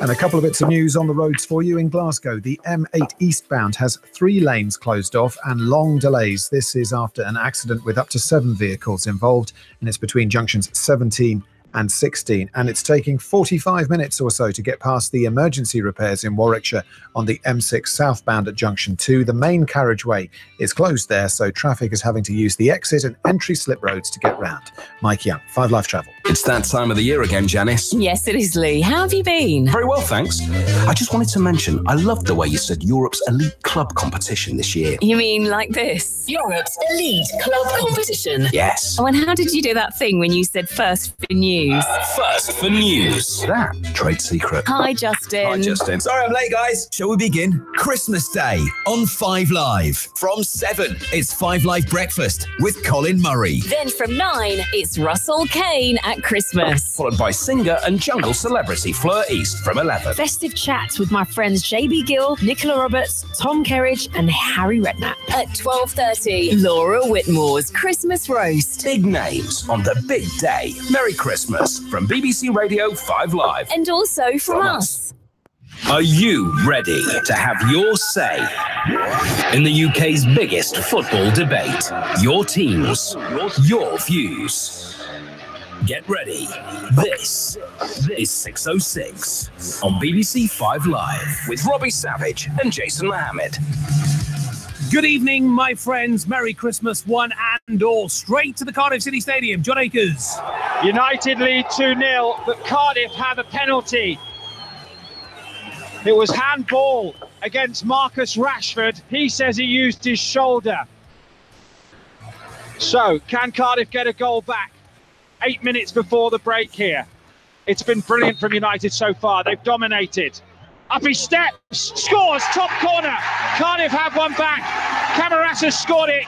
And a couple of bits of news on the roads for you in Glasgow. The M8 eastbound has 3 lanes closed off and long delays. This is after an accident with up to 7 vehicles involved, and it's between junctions 17 and 16. And it's taking 45 minutes or so to get past the emergency repairs in Warwickshire on the M6 southbound at junction 2. The main carriageway is closed there, so traffic is having to use the exit and entry slip roads to get round. Mike Young, 5 Live Travel. It's that time of the year again, Janice. Yes, it is, Lee. How have you been? Very well, thanks. I just wanted to mention, I loved the way you said Europe's elite club competition this year. You mean like this? Europe's elite club competition? Yes. Oh, and how did you do that thing when you said first for news? First for news. That trade secret. Hi, Justin. Hi, Justin. Sorry I'm late, guys. Shall we begin? Christmas Day on 5 Live. From 7, it's 5 Live Breakfast with Colin Murray. Then from 9, it's Russell Kane at Christmas. Followed by singer and jungle celebrity Fleur East from 11. Festive chats with my friends JB Gill, Nicola Roberts, Tom Kerridge and Harry Redknapp. At 12:30, Laura Whitmore's Christmas Roast. Big names on the big day. Merry Christmas from BBC Radio 5 Live. And also from us. Are you ready to have your say in the UK's biggest football debate? Your teams, your views. Get ready. This is 606 on BBC 5 Live with Robbie Savage and Jason Mohammed. Good evening, my friends. Merry Christmas, one and all. Straight to the Cardiff City Stadium. John Akers. United lead 2-0, but Cardiff have a penalty. It was handball against Marcus Rashford. He says he used his shoulder. So, can Cardiff get a goal back? 8 minutes before the break here. It's been brilliant from United so far. They've dominated. Up he steps, scores, top corner. Cardiff have one back. Camarasa scored it.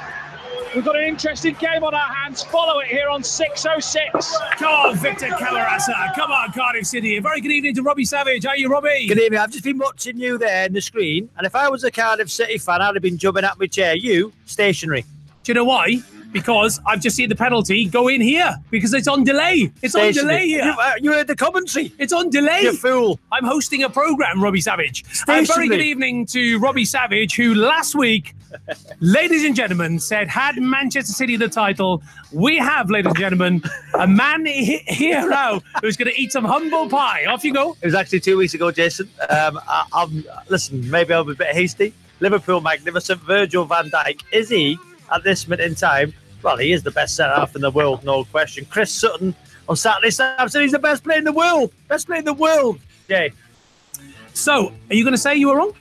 We've got an interesting game on our hands. Follow it here on 606. Come on, Victor Camarasa. Come on, Cardiff City. A very good evening to Robbie Savage. How are you, Robbie? Good evening. I've just been watching you there in the screen, and if I was a Cardiff City fan, I'd have been jumping at my chair. You, stationary. Do you know why? Because I've just seen the penalty go in here because it's on delay. It's on delay here. You heard the commentary. It's on delay. You fool. I'm hosting a programme, Robbie Savage. A very good evening to Robbie Savage, who last week, ladies and gentlemen, said, had Manchester City the title, we have, ladies and gentlemen, a man here now who's going to eat some humble pie. Off you go. It was actually 2 weeks ago, Jason. Listen, maybe I was a bit hasty. Liverpool magnificent. Virgil van Dijk. Is he, at this minute in time, well, he is the best centre-half in the world, no question. Chris Sutton on Saturday said he's the best player in the world. Best player in the world. Jay. So, are you going to say you were wrong?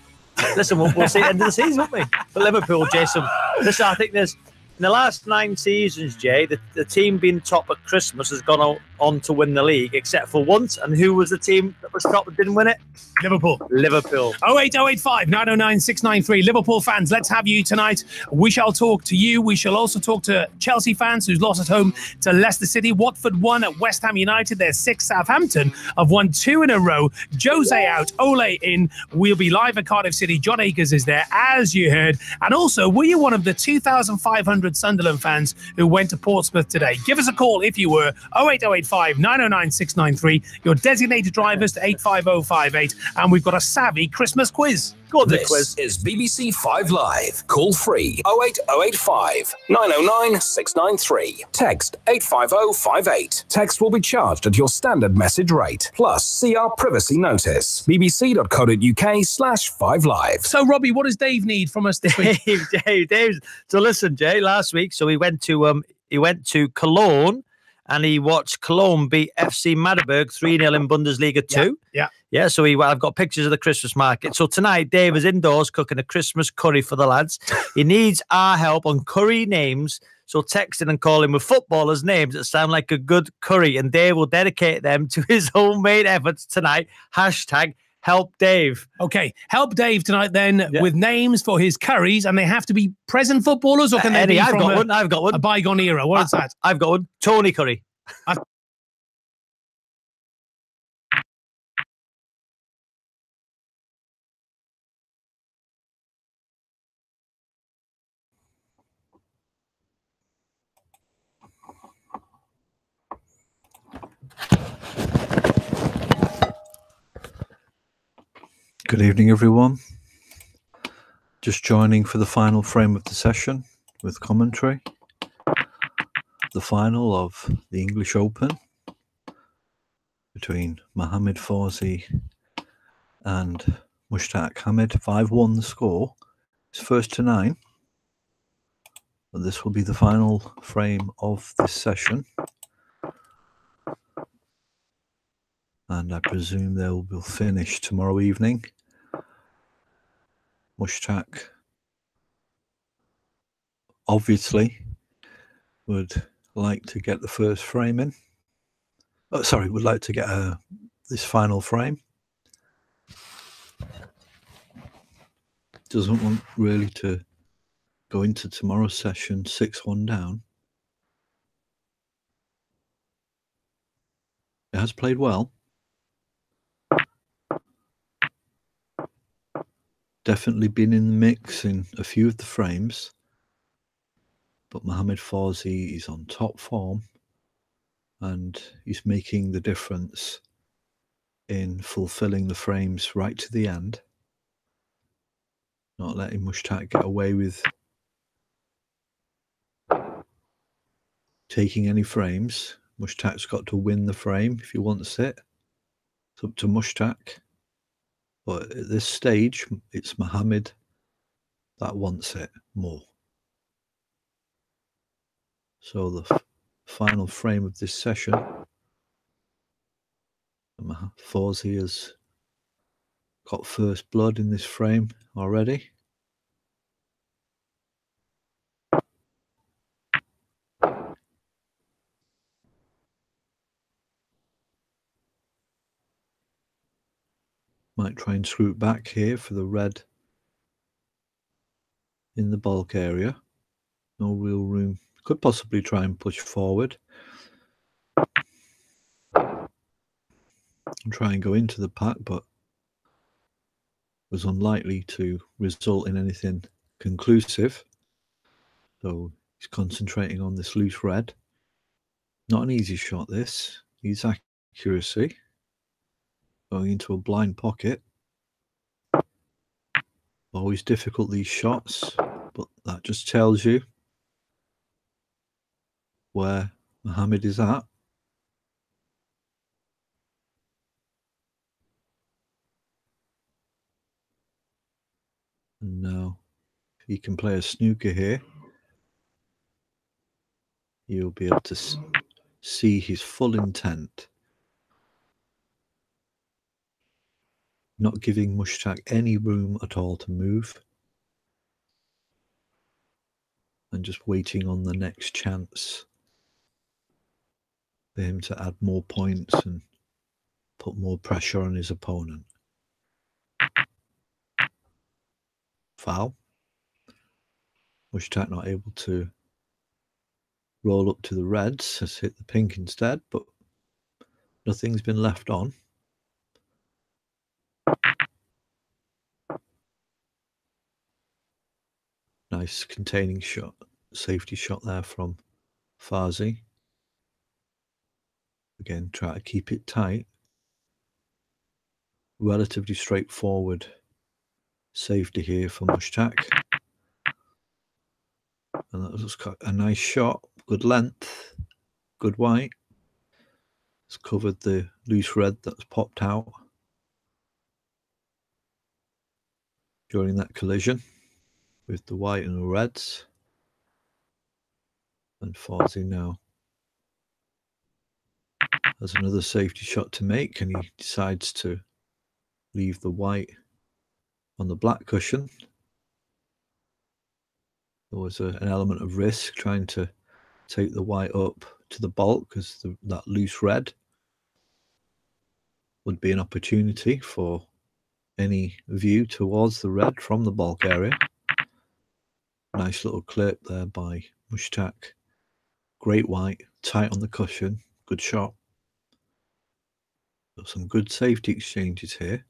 Listen, we'll see at the end of the season, won't we? For Liverpool, Jason. Listen, I think there's, in the last 9 seasons, Jay, the team being top at Christmas has gone on to win the league, except for once. And who was the team that was top but didn't win it? Liverpool. 08085 909 693. Liverpool fans, let's have you tonight. We shall talk to you. We shall also talk to Chelsea fans who's lost at home to Leicester City. Watford won at West Ham United. They're 6. Southampton have won 2 in a row. Jose out, Ole in. We'll be live at Cardiff City. John Akers is there, as you heard. And also, were you one of the 2,500 Sunderland fans who went to Portsmouth today? Give us a call if you were. 08085 909 693. Your designated drivers to 85058. And we've got a savvy Christmas quiz. Go on, This quiz. is BBC 5 Live. Call free 08085 909 693. Text 85058. Text will be charged at your standard message rate. Plus, see our privacy notice. bbc.co.uk/5 Live. So, Robbie, what does Dave need from us this week? Dave. So listen, Jay, last week, so he went to Cologne and he watched Cologne beat FC Magdeburg 3-0 in Bundesliga 2. Yeah, so I've got pictures of the Christmas market. So tonight, Dave is indoors cooking a Christmas curry for the lads. He needs our help on curry names. So text in and call him with footballers' names that sound like a good curry. And Dave will dedicate them to his homemade efforts tonight. # Help Dave. Okay, help Dave tonight then with names for his curries, and they have to be present footballers, or can they be from I've got one. A bygone era? What is that? I've got one. Tony Curry. Good evening, everyone. Just joining for the final frame of the session with commentary. The final of the English Open between Mohamed Fawzi and Mushtaq Hamid. 5-1 the score. It's 1st to 9. But this will be the final frame of this session. And I presume they will finish tomorrow evening. Mushtaq obviously would like to get the first frame in. Would like to get this final frame. Doesn't want really to go into tomorrow's session 6-1 down. has played well. Definitely been in the mix in a few of the frames. But Mohamed Fawzi is on top form and he's making the difference in fulfilling the frames right to the end. Not letting Mushtaq get away with taking any frames. Mushtaq's got to win the frame if he wants it. It's up to Mushtaq. But at this stage, it's Mohamed that wants it more. So the final frame of this session, Fawzi has got first blood in this frame already. Might try and screw it back here for the red in the bulk area. No real room. Could possibly try and push forward and try and go into the pack, but was unlikely to result in anything conclusive. So he's concentrating on this loose red. Not an easy shot, this. Needs accuracy. Going into a blind pocket. Always difficult, these shots, but that just tells you where Mohamed is at. And now, if he can play a snooker here, you'll be able to see his full intent. Not giving Mushtaq any room at all to move. And just waiting on the next chance for him to add more points and put more pressure on his opponent. Foul. Mushtaq not able to roll up to the reds, has hit the pink instead, but nothing's been left on. Nice containing shot, safety shot there from Fawzi. Again, try to keep it tight. Relatively straightforward safety here for Mushtaq. And that was a nice shot, good length, good white. It's covered the loose red that's popped out during that collision with the white and the reds. And Fawzi now has another safety shot to make, and he decides to leave the white on the black cushion. There was an element of risk trying to take the white up to the bulk, because that loose red would be an opportunity for any view towards the red from the bulk area. Nice little clip there by Mushtaq. Great white, tight on the cushion, good shot. Got some good safety exchanges here.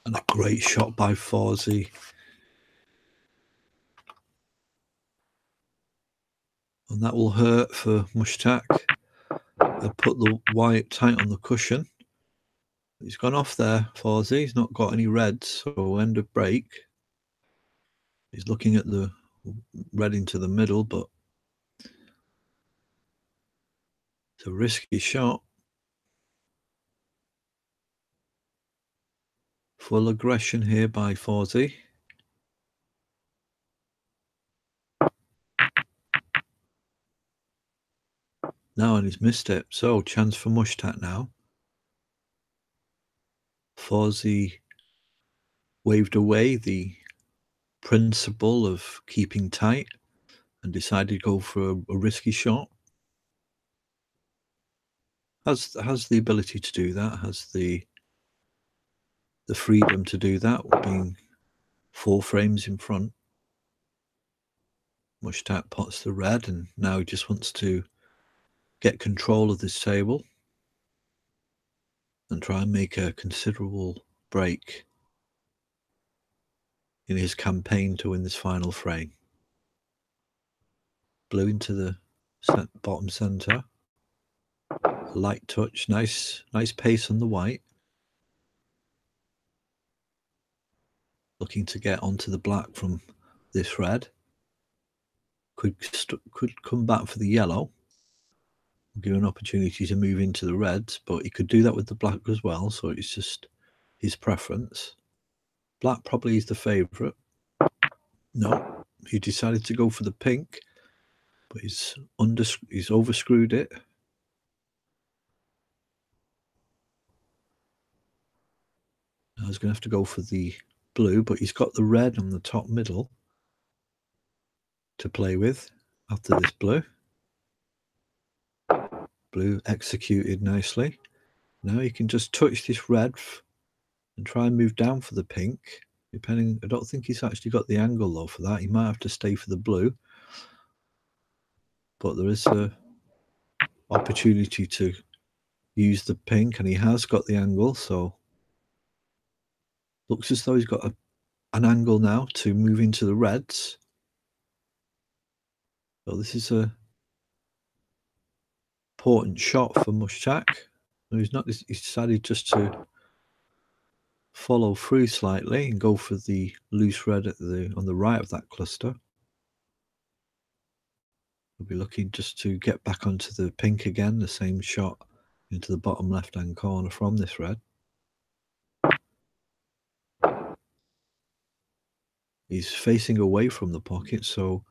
And a great shot by Fawzi. And that will hurt for Mushtaq. They put the white tight on the cushion. He's gone off there, Fawzi. He's not got any reds, so end of break. He's looking at the red into the middle, but it's a risky shot. Full aggression here by Fawzi. Now, and he's missed it. So, chance for Mushtaq now. Fawzi waved away the principle of keeping tight and decided to go for a risky shot. Has the ability to do that, has the freedom to do that, being 4 frames in front. Mushtaq pots the red, and now he just wants to get control of this table and try and make a considerable break in his campaign to win this final frame. Blue into the bottom center. Light touch, nice pace on the white. Looking to get onto the black from this red. Could come back for the yellow. Give an opportunity to move into the reds, but he could do that with the black as well, so it's just his preference. Black probably is the favourite. No, he decided to go for the pink, but he's overscrewed it. Now he's going to have to go for the blue, but he's got the red on the top middle to play with after this blue. Blue executed nicely. Now you can just touch this red and try and move down for the pink. Depending, I don't think he's actually got the angle though for that. He might have to stay for the blue. But there is a opportunity to use the pink, and he has got the angle, so looks as though he's got an angle now to move into the reds. So this is a important shot for Mushtaq. No, he's decided just to follow through slightly and go for the loose red on the right of that cluster. We'll be looking just to get back onto the pink again, the same shot into the bottom left-hand corner from this red. He's facing away from the pocket, so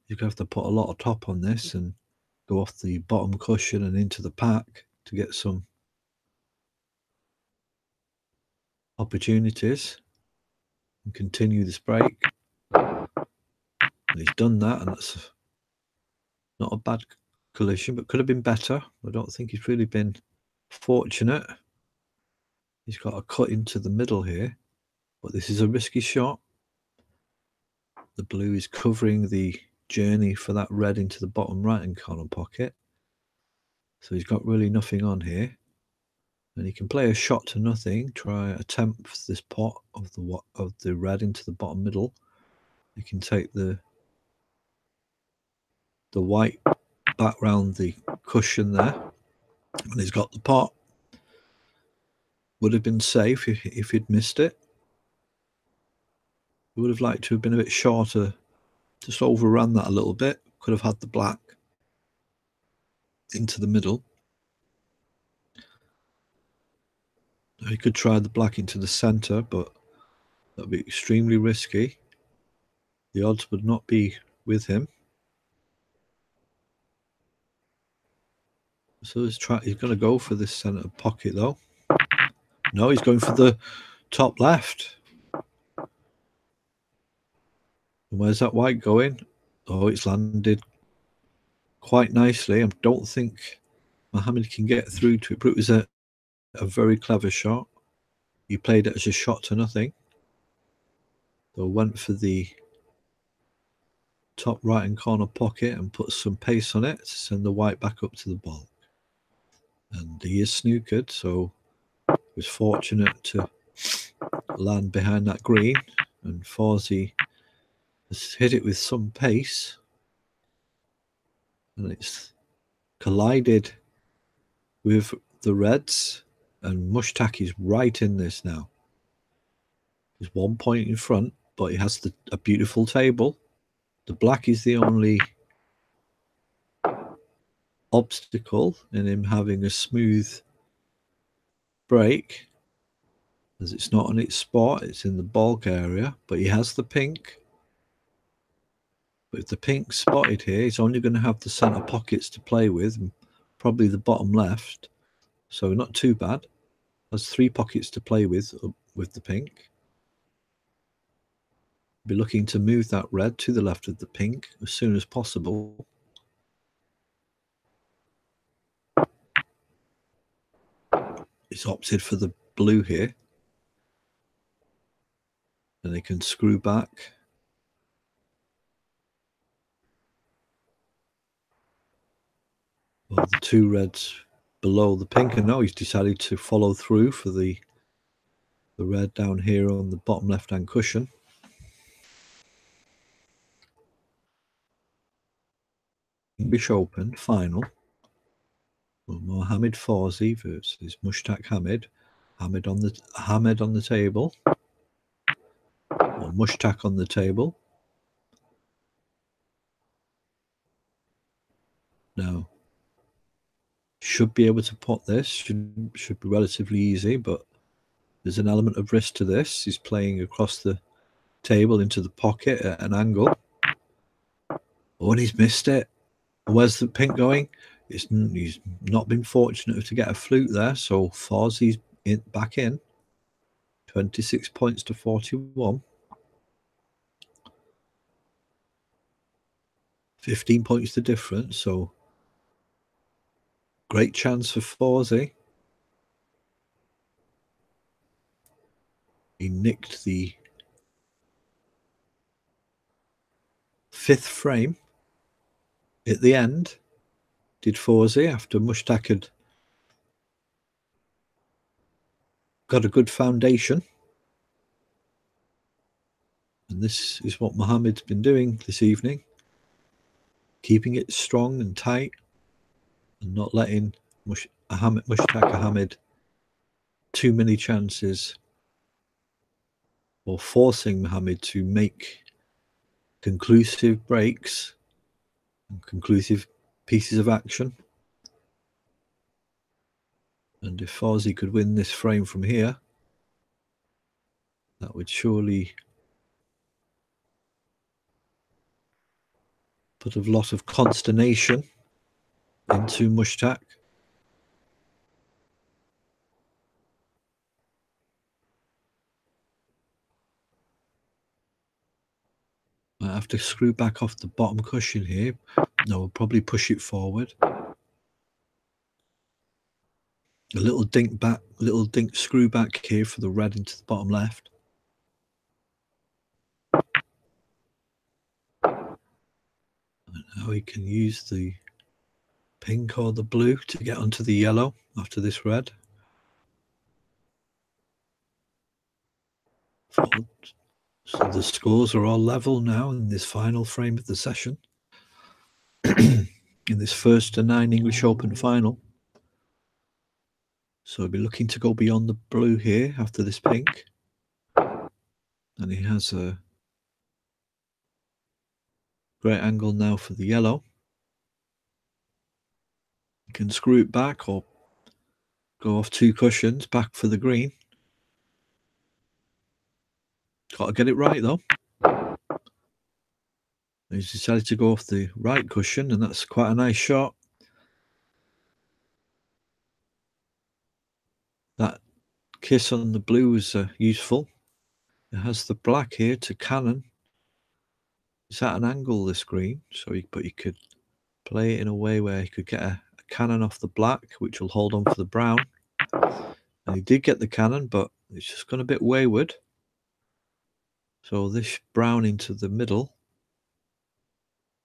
you're going to have to put a lot of top on this and go off the bottom cushion and into the pack to get some opportunities and continue this break. And he's done that, and that's not a bad collision, but could have been better. I don't think he's really been fortunate. He's got a cut into the middle here, but this is a risky shot. The blue is covering the journey for that red into the bottom right hand corner pocket, so he's got really nothing on here, and he can play a shot to nothing, try attempt this pot of the red into the bottom middle. He can take the white back round the cushion there, and he's got the pot. Would have been safe if he'd missed it. He would have liked to have been a bit shorter, just overran that a little bit. Could have had the black into the middle. He could try the black into the center, but that would be extremely risky. The odds would not be with him. So he's going to go for this center pocket though. No, he's going for the top left. And where's that white going? Oh, it's landed quite nicely. I don't think Mohammed can get through to it, but it was a very clever shot. He played it as a shot to nothing. So went for the top right hand corner pocket and put some pace on it to send the white back up to the ball. And he is snookered, so he was fortunate to land behind that green, and Fawzi has hit it with some pace, and it's collided with the reds, and Mushtaq is right in this now. He's 1 point in front, but he has a beautiful table. The black is the only obstacle in him having a smooth break, as it's not on its spot, it's in the bulk area, but he has the pink. But if the pink's spotted here, he's only going to have the center pockets to play with, and probably the bottom left, so not too bad. Has 3 pockets to play with the pink. Be looking to move that red to the left of the pink as soon as possible. It's opted for the blue here. And they can screw back. Well, the two reds below the pink, and now he's decided to follow through for the red down here on the bottom left-hand cushion. English Open final. Well, Mohammed Fawzi versus Mushtaq Hamid. Hamid on the table. Or Mushtaq on the table. Now, should be able to pot this. Should be relatively easy, but there's an element of risk to this. He's playing across the table into the pocket at an angle. Oh, and he's missed it. Where's the pink going? He's not been fortunate to get a flute there, so Fawzi's back in. 26 points to 41. 15 points the difference, so great chance for Fawzi. He nicked the 5th frame at the end, did Fawzi, after Mushtaq had got a good foundation. And this is what Mohammed's been doing this evening, keeping it strong and tight and not letting Mushtaq Hamid too many chances, or forcing Mohammed to make conclusive breaks and conclusive pieces of action. And if Fawzi could win this frame from here, that would surely put a lot of consternation into Mushtaq. I have to screw back off the bottom cushion here. No, we'll probably push it forward. A little dink screw back here for the red into the bottom left. And now we can use the pink or the blue to get onto the yellow after this red. So the scores are all level now in this final frame of the session. In this 1st to 9 English Open final. So he'll be looking to go beyond the blue here after this pink. And he has a great angle now for the yellow. You can screw it back or go off 2 cushions back for the green. Got to get it right though. He's decided to go off the right cushion, and that's quite a nice shot. That kiss on the blue is useful. It has the black here to cannon. It's at an angle, this green, so you could play it in a way where he could get a cannon off the black, which will hold on for the brown. And he did get the cannon, but it's just gone a bit wayward. So this brown into the middle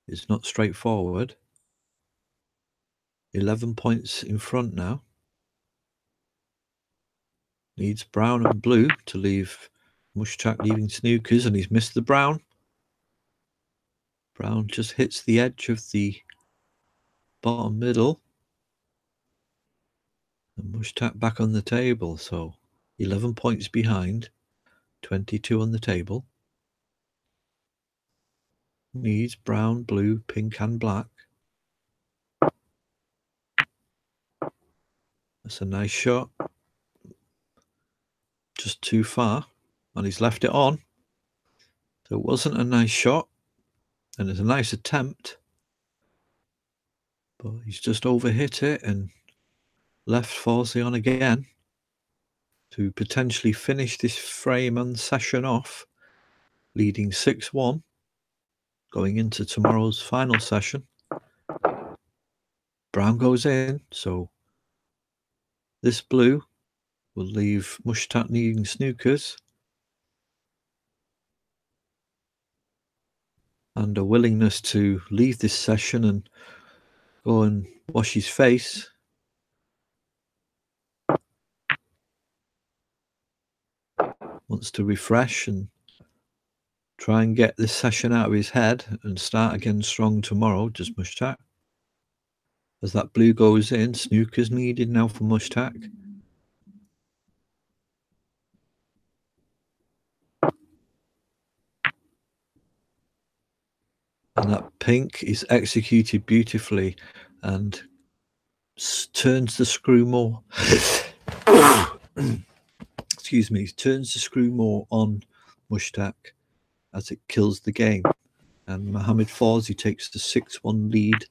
is not straightforward. 11 points in front now. Needs brown and blue to leave Mushtaq leaving snookers, and he's missed the brown. Brown just hits the edge of the bottom middle. And Mushtaq back on the table, so 11 points behind. 22 on the table. Needs brown, blue, pink and black. That's a nice shot. Just too far. And he's left it on. So it wasn't a nice shot. And it's a nice attempt. But he's just overhit it and left Fawzi on again to potentially finish this frame and session off leading 6-1 going into tomorrow's final session. Brown goes in, so this blue will leave Mushtaq needing snookers and a willingness to leave this session and go and wash his face. Wants to refresh and try and get this session out of his head and start again strong tomorrow, just Mushtaq. As that blue goes in, snookers needed now for Mushtaq. And that pink is executed beautifully and turns the screw more. Excuse me, turns the screw more on Mushtaq as it kills the game. And Mohamed Fawzi takes the 6-1 lead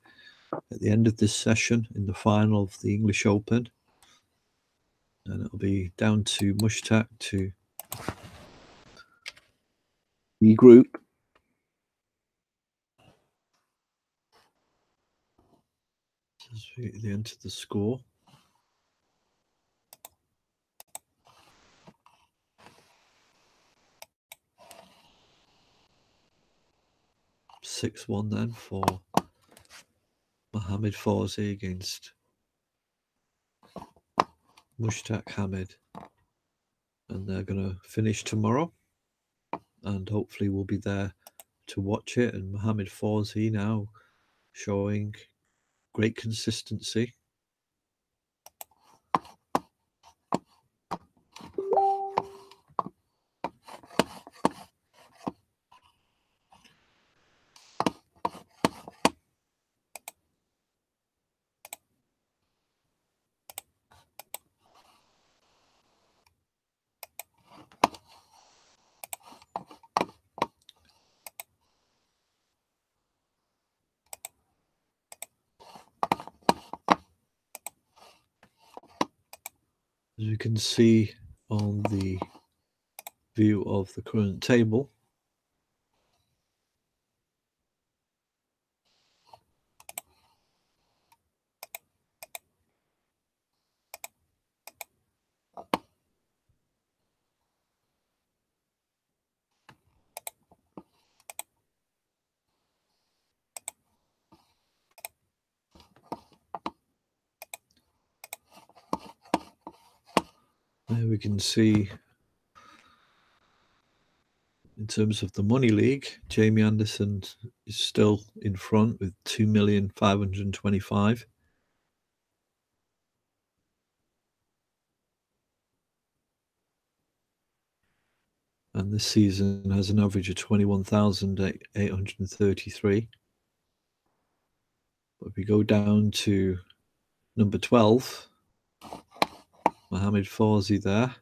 at the end of this session in the final of the English Open. And it'll be down to Mushtaq to regroup. As we enter the score. (6-1) then for Mohamed Fawzi against Mushtaq Hamid, and they're going to finish tomorrow, and hopefully we'll be there to watch it. And Mohamed Fawzi now showing great consistency. As you can see on the view of the current table, there we can see in terms of the Money League, Jamie Anderson is still in front with 2,525,000. And this season has an average of 21,833. But if we go down to number 12, Mohamed Fawzi there.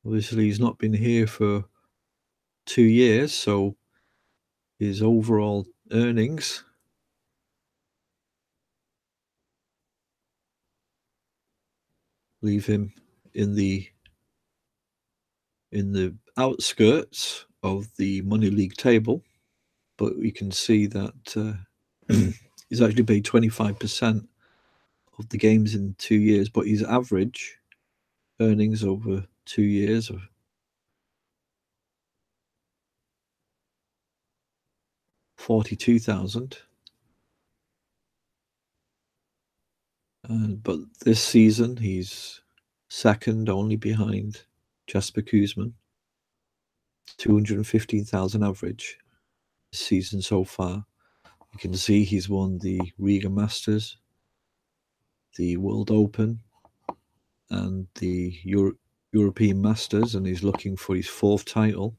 Obviously, he's not been here for 2 years, so his overall earnings leave him in the outskirts of the Money League table, but we can see that he's actually paid 25% of the games in 2 years, but his average earnings over 2 years of $42,000. But this season he's second only behind Jasper Koosman, 215,000 average this season so far. You can see he's won the Riga Masters, the World Open, and the European Masters, and he's looking for his 4th title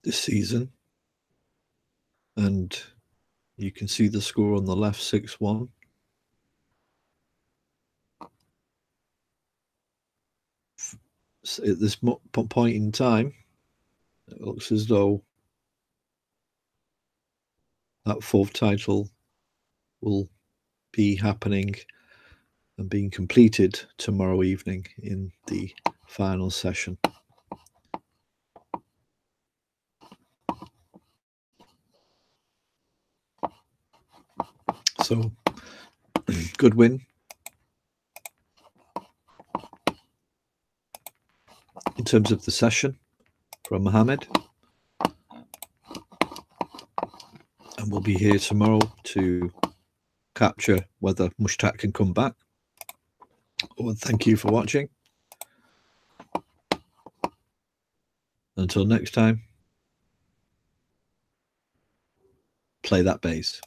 this season. And you can see the score on the left, 6-1. At this point in time, it looks as though that 4th title will be happening and being completed tomorrow evening in the final session. So, good win. In terms of the session from Mohammed. And we'll be here tomorrow to capture whether Mushtaq can come back. Oh, and thank you for watching. Until next time, play that bass.